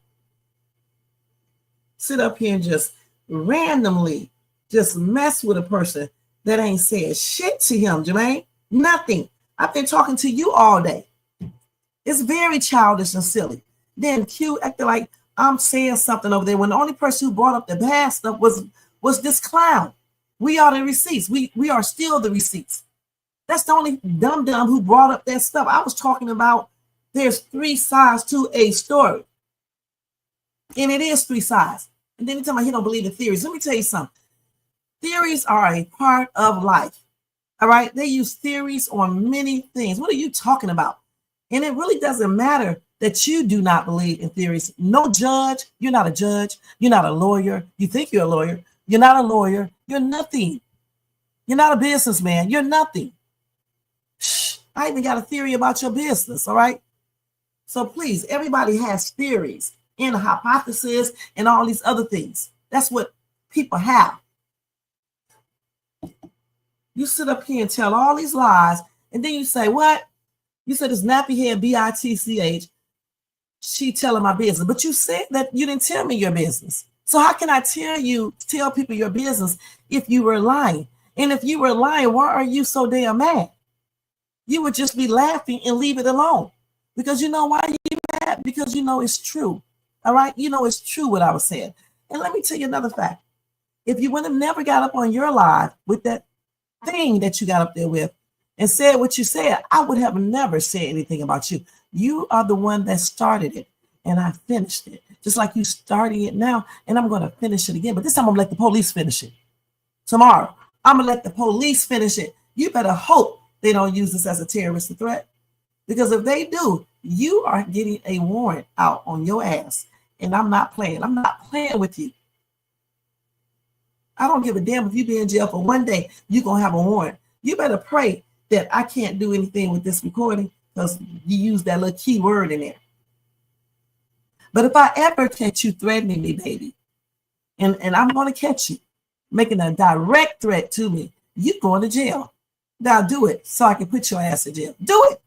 Sit up here and just randomly just mess with a person that ain't said shit to him, Jermaine. Nothing. I've been talking to you all day. It's very childish and silly. Then Q acting like I'm saying something over there when the only person who brought up the bad stuff was this clown. We are the receipts. We are still the receipts. That's the only dumb who brought up that stuff. I was talking about there's 3 sides to a story. And it is 3 sides. And then he tell me he don't believe in theories. Let me tell you something. Theories are a part of life. All right. They use theories on many things. What are you talking about? And it really doesn't matter that you do not believe in theories. No judge. You're not a judge. You're not a lawyer. You think you're a lawyer. You're not a lawyer. You're nothing. You're not a businessman. You're nothing. Shh, I even got a theory about your business. All right. So please, everybody has theories and a hypothesis and all these other things. That's what people have. You sit up here and tell all these lies, and then you say, what? You said this nappy head BITCH. She telling my business, but you said that you didn't tell me your business. So how can I tell people your business if you were lying? And if you were lying, why are you so damn mad? You would just be laughing and leave it alone. Because you know why you're mad? Because you know it's true. All right? You know it's true what I was saying. And let me tell you another fact. If you would have never got up on your live with that thing that you got up there with and said what you said, I would have never said anything about you. You are the one that started it, and I finished it. Just like you starting it now, and I'm going to finish it again. But this time I'm going to let the police finish it. Tomorrow, I'm going to let the police finish it. You better hope they don't use this as a terrorist threat? Because if they do, you are getting a warrant out on your ass. And I'm not playing. I'm not playing with you. I don't give a damn if you be in jail for one day, you're going to have a warrant. You better pray that I can't do anything with this recording because you use that little key word in there. But if I ever catch you threatening me, baby, and I'm going to catch you making a direct threat to me, you're going to jail. Now do it so I can put your ass in jail. Do it.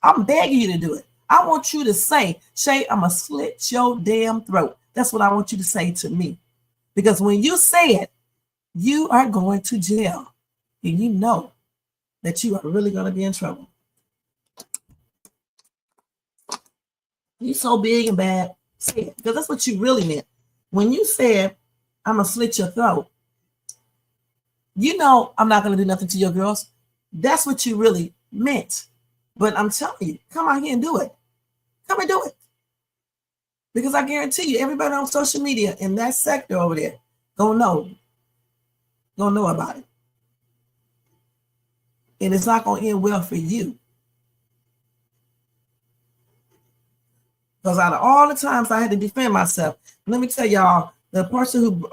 I'm begging you to do it. I want you to say, Shay, I'm going to slit your damn throat. That's what I want you to say to me. Because when you say it, you are going to jail. And you know that you are really going to be in trouble. You so big and bad. Say it. Because that's what you really meant. When you said, I'm going to slit your throat, you know I'm not going to do nothing to your girls. That's what you really meant. But I'm telling you, come out here and do it. Come and do it. Because I guarantee you, everybody on social media in that sector over there gonna know about it. And it's not gonna end well for you. Because out of all the times I had to defend myself, let me tell y'all, the person who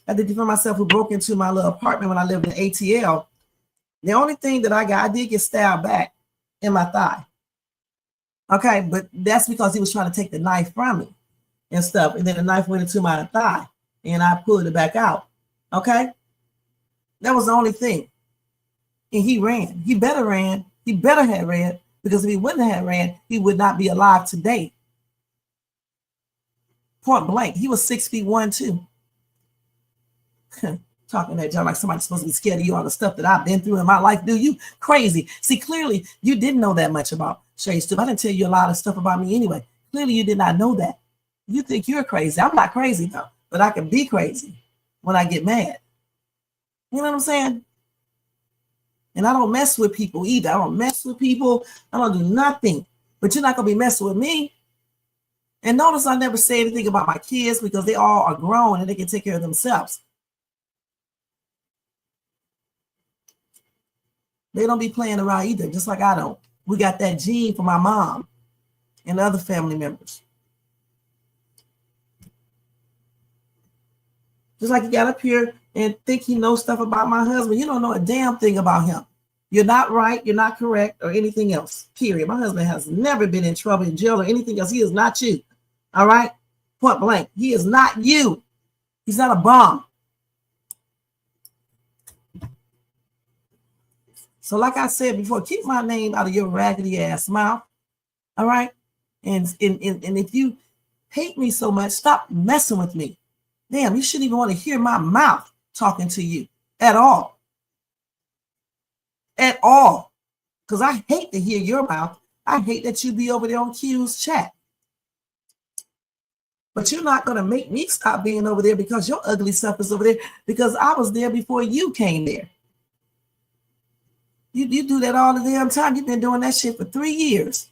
had to defend myself who broke into my little apartment when I lived in ATL, the only thing that I did get stabbed back in my thigh. Okay, but that's because he was trying to take the knife from me and stuff. And then the knife went into my thigh and I pulled it back out. Okay, that was the only thing. And he ran. He better ran. He better have ran, because if he wouldn't have ran, he would not be alive today. Point blank. He was 6'1" too. Talking that John like somebody's supposed to be scared of you, all the stuff that I've been through in my life. Dude, you crazy. See, clearly you didn't know that much about Shay Stoop. I didn't tell you a lot of stuff about me anyway. Clearly you did not know that. You think you're crazy. I'm not crazy though, but I can be crazy when I get mad. You know what I'm saying? And I don't mess with people either. I don't mess with people. I don't do nothing. But you're not going to be messing with me. And notice I never say anything about my kids because they all are grown and they can take care of themselves. They don't be playing around either, just like I don't. We got that gene from my mom and other family members. Just like you got up here and think you know stuff about my husband. You don't know a damn thing about him. You're not right, you're not correct, or anything else, period. My husband has never been in trouble, in jail, or anything else. He is not you, all right? Point blank. He is not you. He's not a bomb. So like I said before, keep my name out of your raggedy ass mouth, all right? And if you hate me so much, stop messing with me. Damn, you shouldn't even want to hear my mouth talking to you at all. At all. Because I hate to hear your mouth. I hate that you be over there on Q's chat. But you're not going to make me stop being over there because your ugly stuff is over there, because I was there before you came there. You do that all the damn time. You've been doing that shit for 3 years.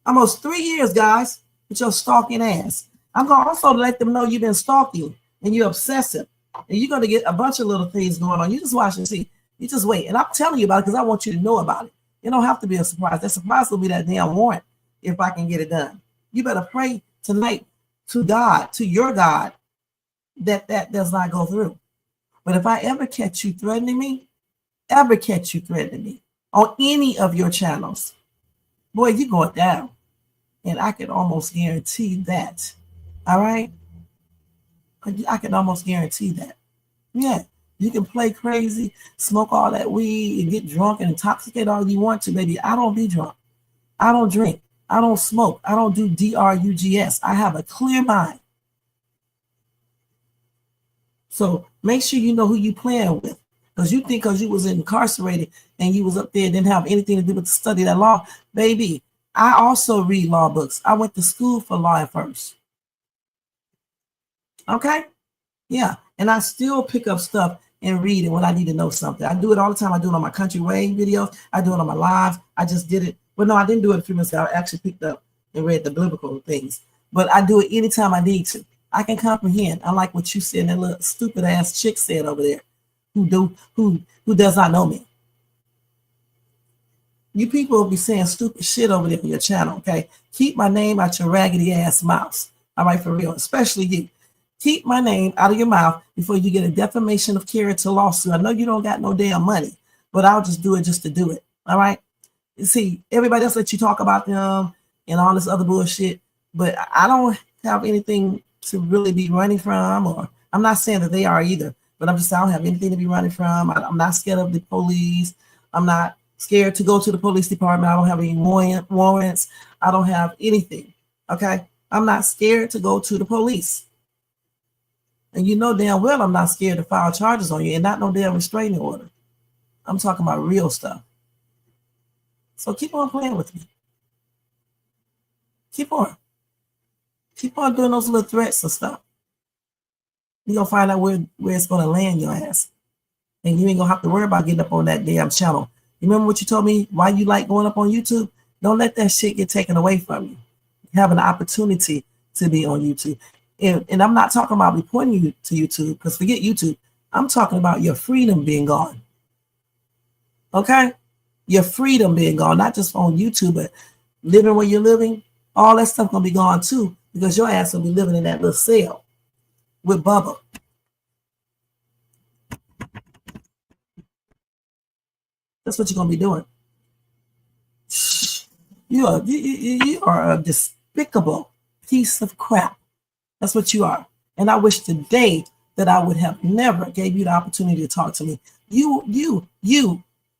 Almost 3 years, guys, with your stalking ass. I'm going to also let them know you've been stalking and you're obsessive. And you're going to get a bunch of little things going on. You just watch and see. You just wait. And I'm telling you about it because I want you to know about it. It don't have to be a surprise. That surprise will be that damn warrant if I can get it done. You better pray tonight to God, to your God, that does not go through. But if I ever catch you threatening me on any of your channels, boy, you're going down. And I can almost guarantee that. All right? I can almost guarantee that. Yeah. You can play crazy, smoke all that weed, and get drunk and intoxicate all you want to, baby. I don't be drunk. I don't drink. I don't smoke. I don't do drugs. I have a clear mind. So make sure you know who you playing with. Because you think because you was incarcerated and you was up there and didn't have anything to do with the study of that law. Baby, I also read law books. I went to school for law at first. Okay? Yeah. And I still pick up stuff and read it when I need to know something. I do it all the time. I do it on my Country Way videos. I do it on my lives. I just did it. Well, no, I didn't do it a few minutes ago. I actually picked up and read the biblical things. But I do it anytime I need to. I can comprehend. I like what you said, that little stupid ass chick said over there who does not know me. You people will be saying stupid shit over there on your channel, okay? Keep my name out your raggedy ass mouths. All right, for real, especially you. Keep my name out of your mouth before you get a defamation of character lawsuit. I know you don't got no damn money, but I'll just do it just to do it. All right? You see, everybody else let you talk about them and all this other bullshit, but I don't have anything to really be running from, or I'm not saying that they are either, but I'm just saying I don't have anything to be running from. I'm not scared of the police. I'm not scared to go to the police department. I don't have any warrants. I don't have anything. Okay? I'm not scared to go to the police. And you know damn well I'm not scared to file charges on you and not no damn restraining order. I'm talking about real stuff. So keep on playing with me. Keep on. Keep on doing those little threats and stuff. You're going to find out where it's going to land your ass. And you ain't going to have to worry about getting up on that damn channel. You remember what you told me why you like going up on YouTube? Don't let that shit get taken away from you. You have an opportunity to be on YouTube. And I'm not talking about reporting you to YouTube, because forget YouTube. I'm talking about your freedom being gone. Okay? Your freedom being gone, not just on YouTube, but living where you're living. All that stuff going to be gone too, because your ass will be living in that little cell with Bubba. That's what you're going to be doing. You are a despicable piece of crap. That's what you are. And I wish today that I would have never gave you the opportunity to talk to me. You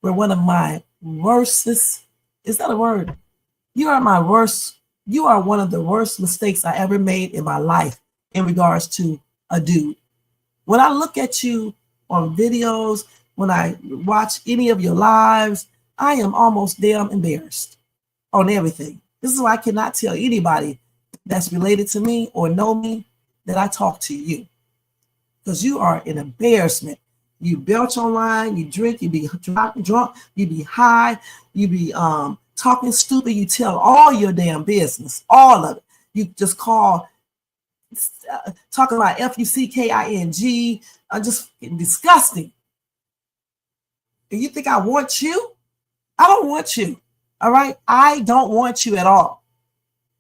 were one of my worstest. Is that a word? You are my worst. You are one of the worst mistakes I ever made in my life in regards to a dude. When I look at you on videos, when I watch any of your lives, I am almost damn embarrassed on everything. This is why I cannot tell anybody that's related to me or know me that I talk to you, because you are an embarrassment. You belch online, you drink, you be drunk, you be high, you be talking stupid, you tell all your damn business, all of it. You just call, talking about F-U-C-K-I-N-G, just disgusting. And you think I want you? I don't want you, all right? I don't want you at all.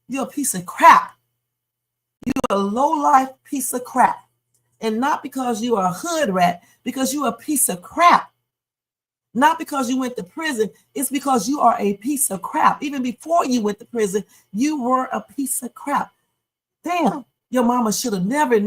You're a piece of crap. You're a low-life piece of crap. And not because you are a hood rat, because you're a piece of crap. Not because you went to prison, it's because you are a piece of crap. Even before you went to prison, you were a piece of crap. Damn, your mama should have never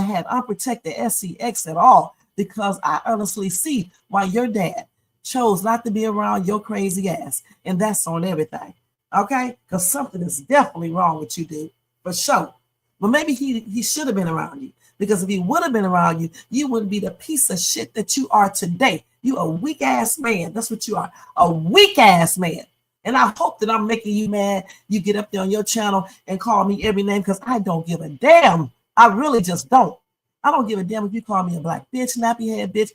had unprotected SCX at all, because I honestly see why your dad chose not to be around your crazy ass. And that's on everything. Okay? Because something is definitely wrong with you, dude. For sure. But maybe he should have been around you. Because if he would have been around you, you wouldn't be the piece of shit that you are today. You a weak ass man. That's what you are. A weak ass man. And I hope that I'm making you mad. You get up there on your channel and call me every name, because I don't give a damn. I really just don't. I don't give a damn if you call me a black bitch, nappy head bitch.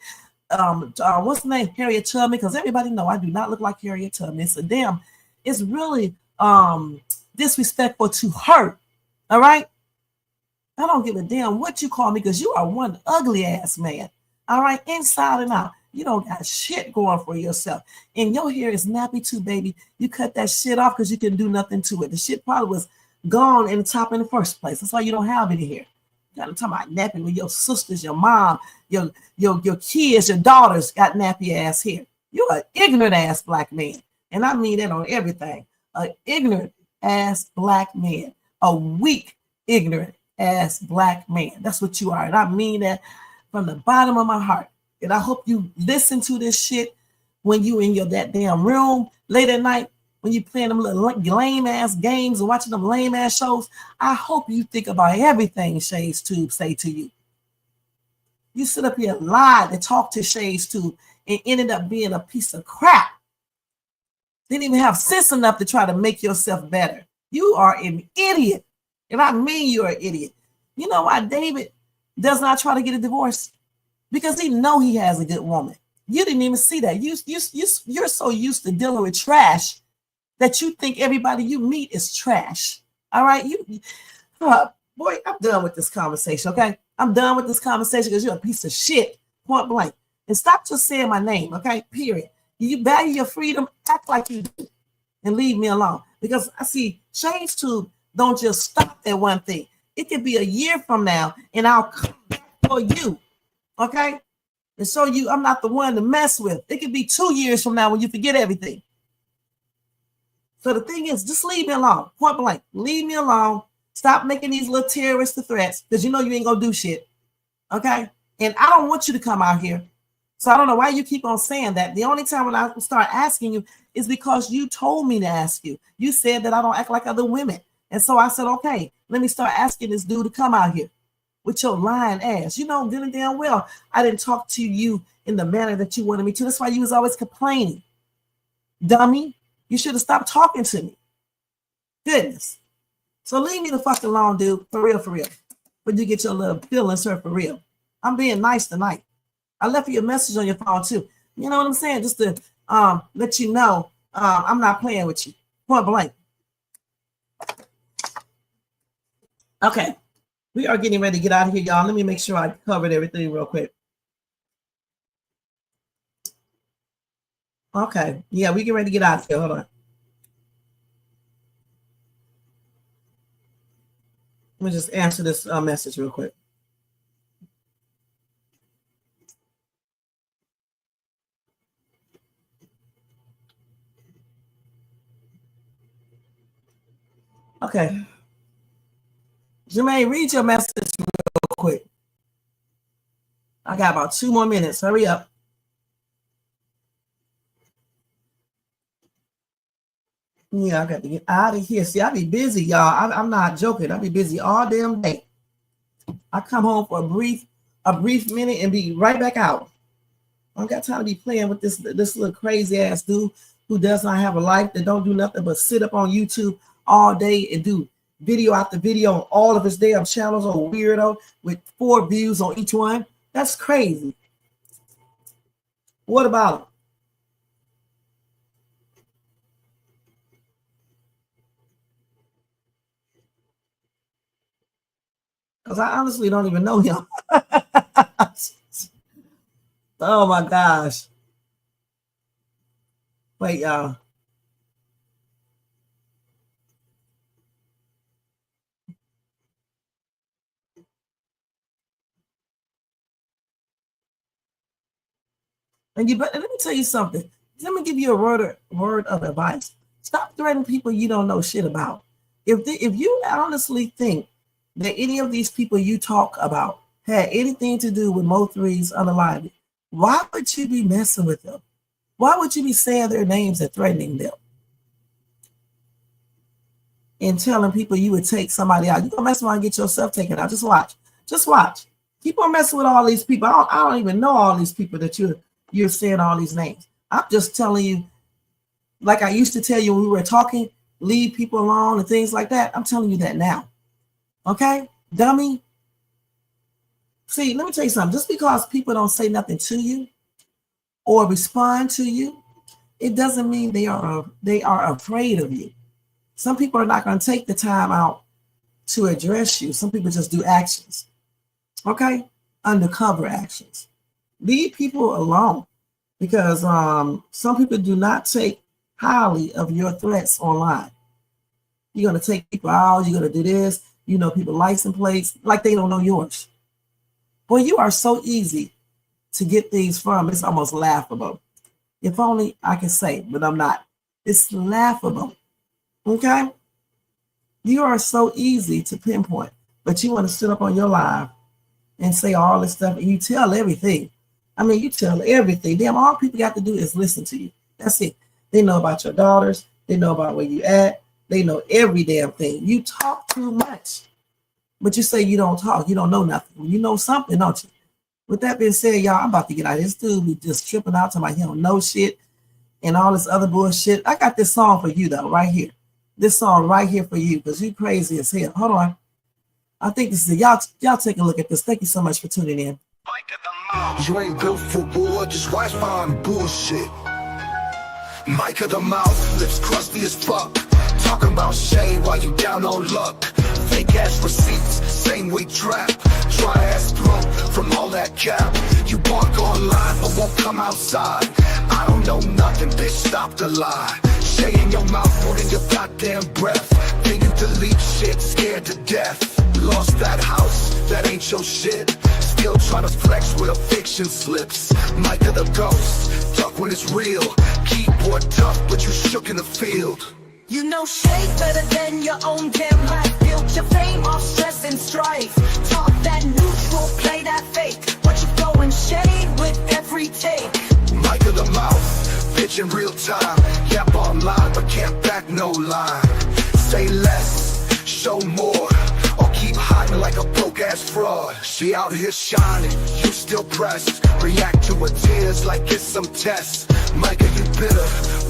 What's the name? Harriet Tubman, because everybody know I do not look like Harriet Tubman. It's really disrespectful to her. All right? I don't give a damn what you call me, because you are one ugly ass man. All right? Inside and out. You don't got shit going for yourself. And your hair is nappy too, baby. You cut that shit off because you can do nothing to it. The shit probably was gone in the top in the first place. That's why you don't have any hair. You got to talk about nappy with your sisters, your mom, your kids, your daughters got nappy ass hair. You're an ignorant ass black man. And I mean that on everything. An ignorant ass black man. A weak, ignorant ass black man. That's what you are. And I mean that from the bottom of my heart. And I hope you listen to this shit when you in that damn room late at night, when you playing them little lame ass games and watching them lame ass shows. I hope you think about everything Shades Tube say to you. You sit up here and lie to talk to Shades Tube and ended up being a piece of crap. Didn't even have sense enough to try to make yourself better. You are an idiot. And I mean you're an idiot. You know why David does not try to get a divorce? Because he know he has a good woman. You didn't even see that. You're so used to dealing with trash that you think everybody you meet is trash. All right? Boy, I'm done with this conversation, okay? I'm done with this conversation because you're a piece of shit, point blank. And stop just saying my name, okay? Period. You value your freedom, act like you do, and leave me alone. Because I see Shades Tube don't just stop at one thing. It could be a year from now, and I'll come back for you, okay? And show you I'm not the one to mess with. It could be 2 years from now when you forget everything. So the thing is, just leave me alone. Point blank, leave me alone. Stop making these little terrorist threats because you know you ain't gonna do shit, okay? And I don't want you to come out here. So I don't know why you keep on saying that. The only time when I start asking you is because you told me to ask you. You said that I don't act like other women. And so I said, okay, let me start asking this dude to come out here with your lying ass. You know good and damn well I didn't talk to you in the manner that you wanted me to. That's why you was always complaining. Dummy, you should have stopped talking to me. Goodness. So leave me the fuck alone, dude. For real, for real. When you get your little feelings hurt for real. I'm being nice tonight. I left you a message on your phone too. You know what I'm saying? Just to let you know I'm not playing with you. Point blank. Okay. We are getting ready to get out of here, y'all. Let me make sure I covered everything real quick. Okay. Yeah, we get ready to get out of here. Hold on. Let me just answer this message real quick. Okay. Jermaine, read your message real quick. I got about 2 more minutes. Hurry up. Yeah, I got to get out of here. See, I be busy, y'all. I'm not joking. I be busy all damn day. I come home for a brief minute and be right back out. I don't got time to be playing with this little crazy ass dude who does not have a life, that don't do nothing but sit up on YouTube all day and do video after video on all of his damn channels, a weirdo with 4 views on each one. That's crazy. What about him? Because I honestly don't even know him. Oh my gosh. Wait, y'all. And let me tell you something. Let me give you a word of advice. Stop threatening people you don't know shit about. If you honestly think that any of these people you talk about had anything to do with Mo3's unaliving, why would you be messing with them? Why would you be saying their names and threatening them? And telling people you would take somebody out. You're going to mess around and get yourself taken out. Just watch. Just watch. Keep on messing with all these people. I don't even know all these people that you're saying all these names. I'm just telling you, like I used to tell you when we were talking, leave people alone and things like that. I'm telling you that now. Okay? Dummy. See, let me tell you something. Just because people don't say nothing to you or respond to you, it doesn't mean they are afraid of you. Some people are not going to take the time out to address you. Some people just do actions. Okay? Undercover actions. Leave people alone, because some people do not take highly of your threats online. You're going to take people out. You're going to do this. You know people license plates like they don't know yours. Boy, you are so easy to get things from. It's almost laughable. If only I could say, but I'm not. It's laughable. Okay? You are so easy to pinpoint, but you want to sit up on your live and say all this stuff, and you tell everything. I mean, you tell everything. Damn, all people got to do is listen to you. That's it. They know about your daughters. They know about where you at. They know every damn thing. You talk too much, but you say you don't talk. You don't know nothing. You know something, don't you? With that being said, y'all, I'm about to get out of this dude. We just tripping out to my he don't know shit and all this other bullshit. I got this song for you, though, right here. This song right here for you, because you crazy as hell. Hold on. I think this is y'all take a look at this. Thank you so much for tuning in. You ain't built for war, just watch fine bullshit. Mike of the mouth, lips crusty as fuck. Talking about shade while you down on luck. Fake ass receipts, same way trap. Dry ass throat from all that cap. You bark online but won't come outside. I don't know nothing, bitch, stop the lie. Shay in your mouth more than your goddamn breath. Then you delete shit, scared to death. Lost that house, that ain't your shit. Still try to flex with a fiction slips. Micah the ghost, duck when it's real. Keyboard tough, but you shook in the field. You know shade better than your own damn life. Built your fame off stress and strife. Talk that neutral, play that fake. But you throwing shade with every take. Micah the mouth, bitch in real time. Yap online, but can't back no line. Say less, show more, or keep hiding like a broke ass fraud. She out here shining, you still pressed. React to her tears like it's some test. Micah, you bitter,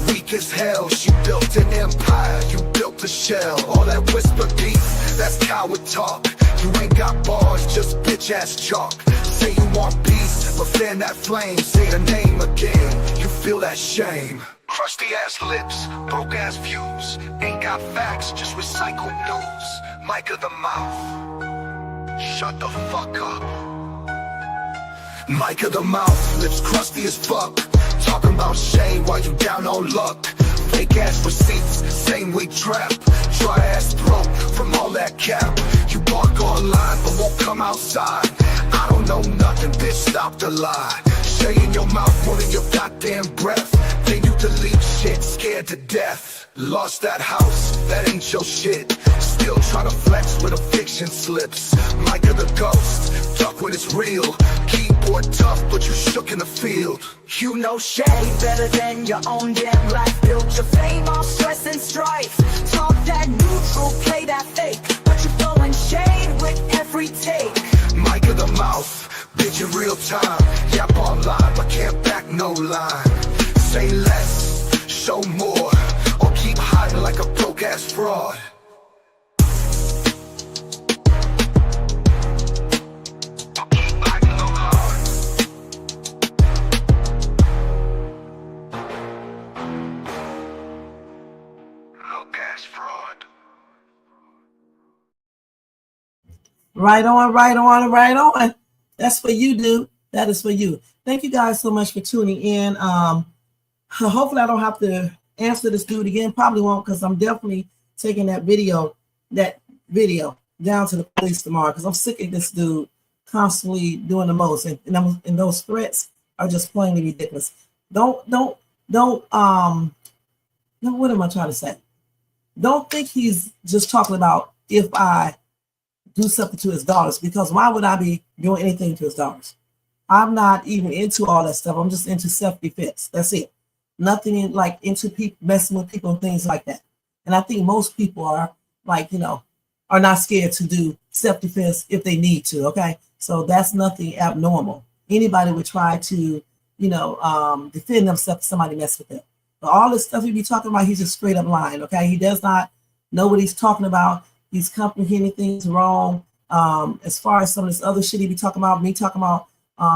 weak as hell. She built an empire, you built a shell. All that whisper beef, that's coward talk. You ain't got bars, just bitch ass chalk. Say you want peace, but fan that flame. Say the name again, you feel that shame. Crusty ass lips, broke ass views. Ain't got facts, just recycled news. Micah the mouth, shut the fuck up. Micah the mouth, lips crusty as fuck. Talking about shame while you down on luck. Fake ass receipts, same way trap. Dry ass throat from all that cap. You bark online but won't come outside. I don't know nothing, bitch, stop the lie. Shay in your mouth more than your goddamn breath. Then you delete shit, scared to death. Lost that house, that ain't your shit. Still try to flex with a fiction slips. Micah the ghost, duck when it's real. Keyboard tough, but you shook in the field. You know shade better than your own damn life. Built your fame off stress and strife. Talk that neutral, play that fake. But you throwing shade with every take. Micah the mouth, bitch in real time. Yap online, but can't back no line. Say less, show more, or keep hiding like a broke ass fraud. Right on, right on, right on. That's for you, dude. That is for you. Thank you guys so much for tuning in. Hopefully I don't have to answer this dude again. Probably won't, because I'm definitely taking that video down to the police tomorrow, because I'm sick of this dude constantly doing the most. And those threats are just plainly ridiculous. What am I trying to say? Don't think he's just talking about if I do something to his daughters, because why would I be doing anything to his daughters? I'm not even into all that stuff. I'm just into self-defense. That's it. Nothing like into people messing with people and things like that. And I think most people are are not scared to do self-defense if they need to. Okay, so that's nothing abnormal. Anybody would try to defend themselves if somebody mess with them. But all this stuff he be talking about, he's just straight up lying. Okay, he does not know what he's talking about. He's comprehending things wrong. As far as some of this other shit he be talking about, me talking about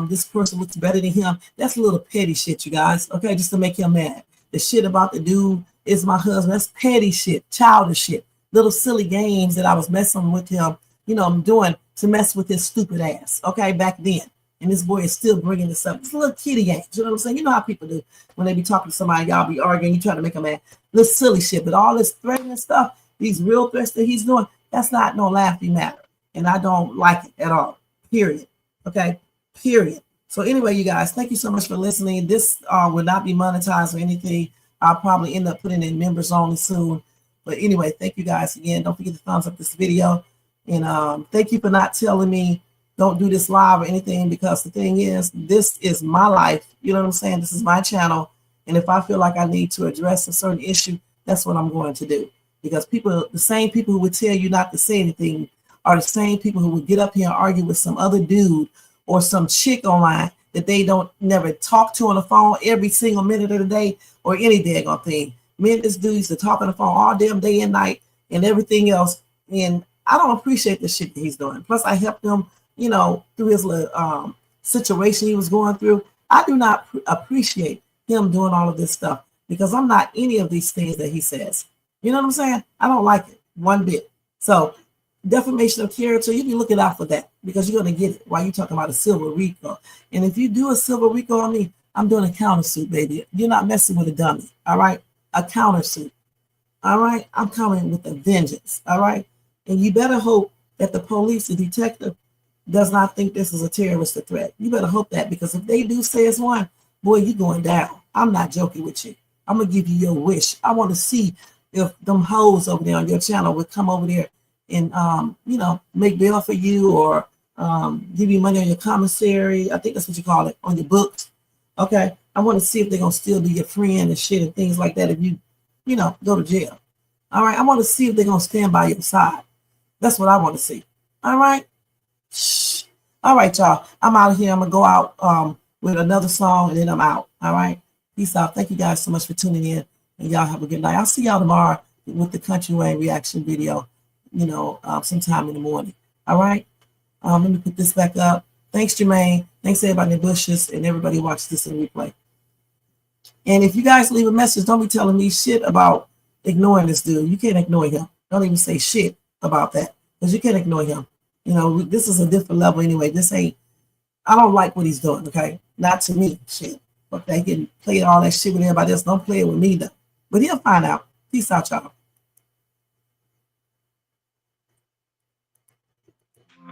this person looks better than him. That's a little petty shit, you guys. Okay, just to make him mad. The shit about the dude is my husband. That's petty shit, childish shit. Little silly games that I was messing with him, I'm doing to mess with his stupid ass. Okay, back then. And this boy is still bringing this up. It's a little kitty games. You know what I'm saying? You know how people do when they be talking to somebody, y'all be arguing, you try to make them mad. Little silly shit. But all this threatening stuff, these real threats that he's doing, that's not no laughing matter. And I don't like it at all. Period. Okay? Period. So anyway, you guys, thank you so much for listening. This will not be monetized or anything. I'll probably end up putting in members only soon. But anyway, thank you guys again. Don't forget to thumbs up this video. And thank you for not telling me don't do this live or anything, because the thing is, this is my life. You know what I'm saying? This is my channel. And if I feel like I need to address a certain issue, that's what I'm going to do. Because the same people who would tell you not to say anything are the same people who would get up here and argue with some other dude or some chick online that they don't never talk to on the phone every single minute of the day or any daggone thing. Me and this dude used to talk on the phone all damn day and night and everything else. And I don't appreciate the shit that he's doing. Plus, I helped him, through his little situation he was going through. I do not appreciate him doing all of this stuff, because I'm not any of these things that he says. You know what I'm saying? I don't like it one bit. So defamation of character, you be looking out for that because you're going to get it while you're talking about a civil RICO. And if you do a civil RICO on me, I'm doing a countersuit, baby. You're not messing with a dummy, all right? A countersuit, all right? I'm coming with a vengeance, all right? And you better hope that the police, the detective, does not think this is a terrorist threat. You better hope that, because if they do say it's one, boy, you're going down. I'm not joking with you. I'm going to give you your wish. I want to see if them hoes over there on your channel would come over there and, make bail for you or give you money on your commissary. I think that's what you call it, on your books. Okay. I want to see if they're going to still be your friend and shit and things like that if you, go to jail. All right. I want to see if they're going to stand by your side. That's what I want to see. All right. Shh. All right, y'all. I'm out of here. I'm going to go out with another song and then I'm out. All right. Peace out. Thank you guys so much for tuning in. And y'all have a good night. I'll see y'all tomorrow with the Country Wayne reaction video, sometime in the morning. All right. Let me put this back up. Thanks, Jermaine. Thanks, everybody in the bushes and everybody who watched this in replay. And if you guys leave a message, don't be telling me shit about ignoring this dude. You can't ignore him. Don't even say shit about that because you can't ignore him. This is a different level anyway. I don't like what he's doing, okay? Not to me, shit. But they can play all that shit with everybody else. Don't play it with me, though. But he'll find out. Peace out, y'all.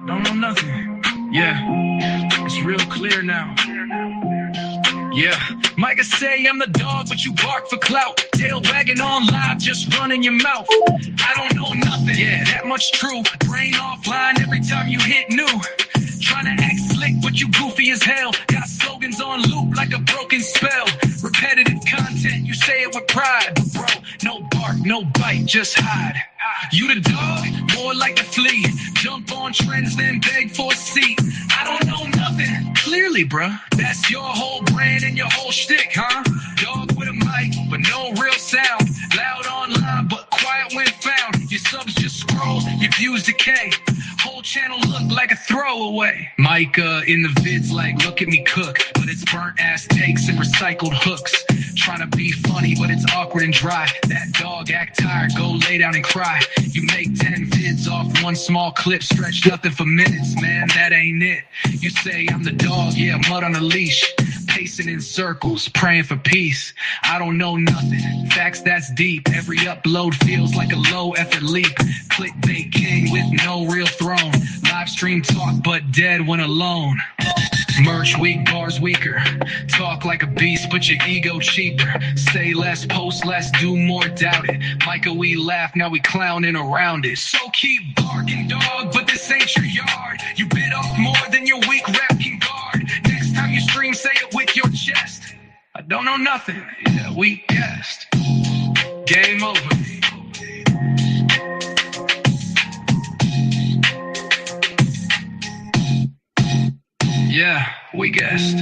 Don't know nothing. Yeah, it's real clear now. Yeah, Micah say I'm the dog, but you bark for clout. Tail wagging on live, just running your mouth. I don't know nothing. Yeah, that much true. Brain offline every time you hit new. Trying to act slick, but you goofy as hell. Got slogans on loop like a broken spell. Repetitive content, you say it with pride. But bro, no bark, no bite, just hide. You the dog, more like a flea. Jump on trends, then beg for a seat. I don't know nothing. Clearly, bruh, that's your whole brand and your whole shtick, huh? Dog with a mic, but no real sound. Loud online, but quiet when found. Your subs just scroll, your views decay. Whole channel look like a throwaway. Micah in the vids like, look at me cook. But it's burnt ass takes and recycled hooks. Trying to be funny, but it's awkward and dry. That dog act tired, go lay down and cry. You make 10 vids off one small clip, stretch nothing for minutes, man, that ain't it. You say I'm the dog, yeah, mud on a leash. Pacing in circles, praying for peace. I don't know nothing, facts that's deep. Every upload feels like a low effort leap. Clickbait king with no real throne. Live stream talk, but dead when alone. Merch weak, bars weaker. Talk like a beast, but your ego cheaper. Say less, post less, do more, doubt it. Micah, we laugh, now we clowning around it. So keep barking, dog, but this ain't your yard. You bit off more than your weak rep can guard. Next time you stream, say it with your chest. I don't know nothing, yeah, we guessed. Game over. Yeah, we guessed.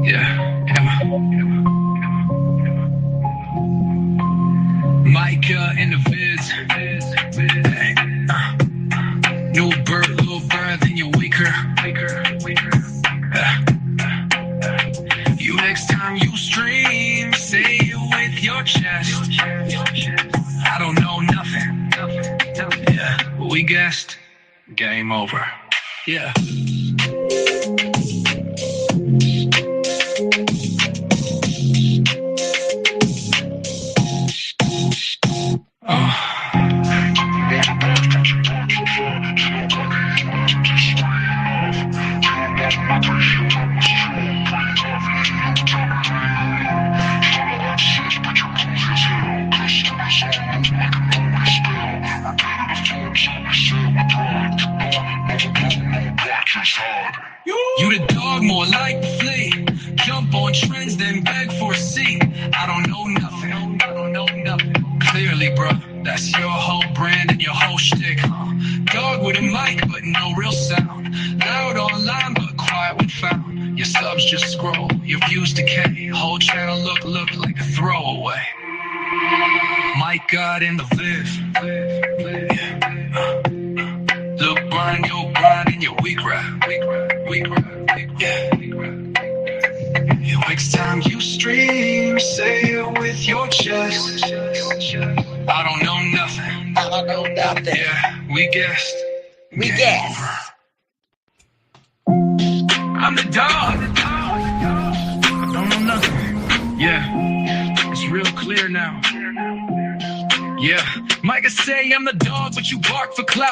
Yeah. Micah in the vids. New bird, little bird, then you're weaker. You next time you stream, say it with your chest. I don't know nothing. Yeah, we guessed. Game over. Yeah. You the dog, more like the flea. Jump on trends, then beg for a seat. I don't know nothing. Clearly, bro, that's your whole brand and your whole shtick, huh? Dog with a mic, but no real sound. Loud online, but quiet when found. Your subs just scroll, your views decay. Whole channel look like a throwaway. Mike got in the Look, grind your grind and your weak rap. Yeah. Next time you stream, say it with your chest. I don't know No doubt that. Yeah, we guessed. We Game guess. over. I'm the dog. I don't know nothing. Yeah, it's real clear now. Yeah, Micah say I'm the dog, but you bark for clout.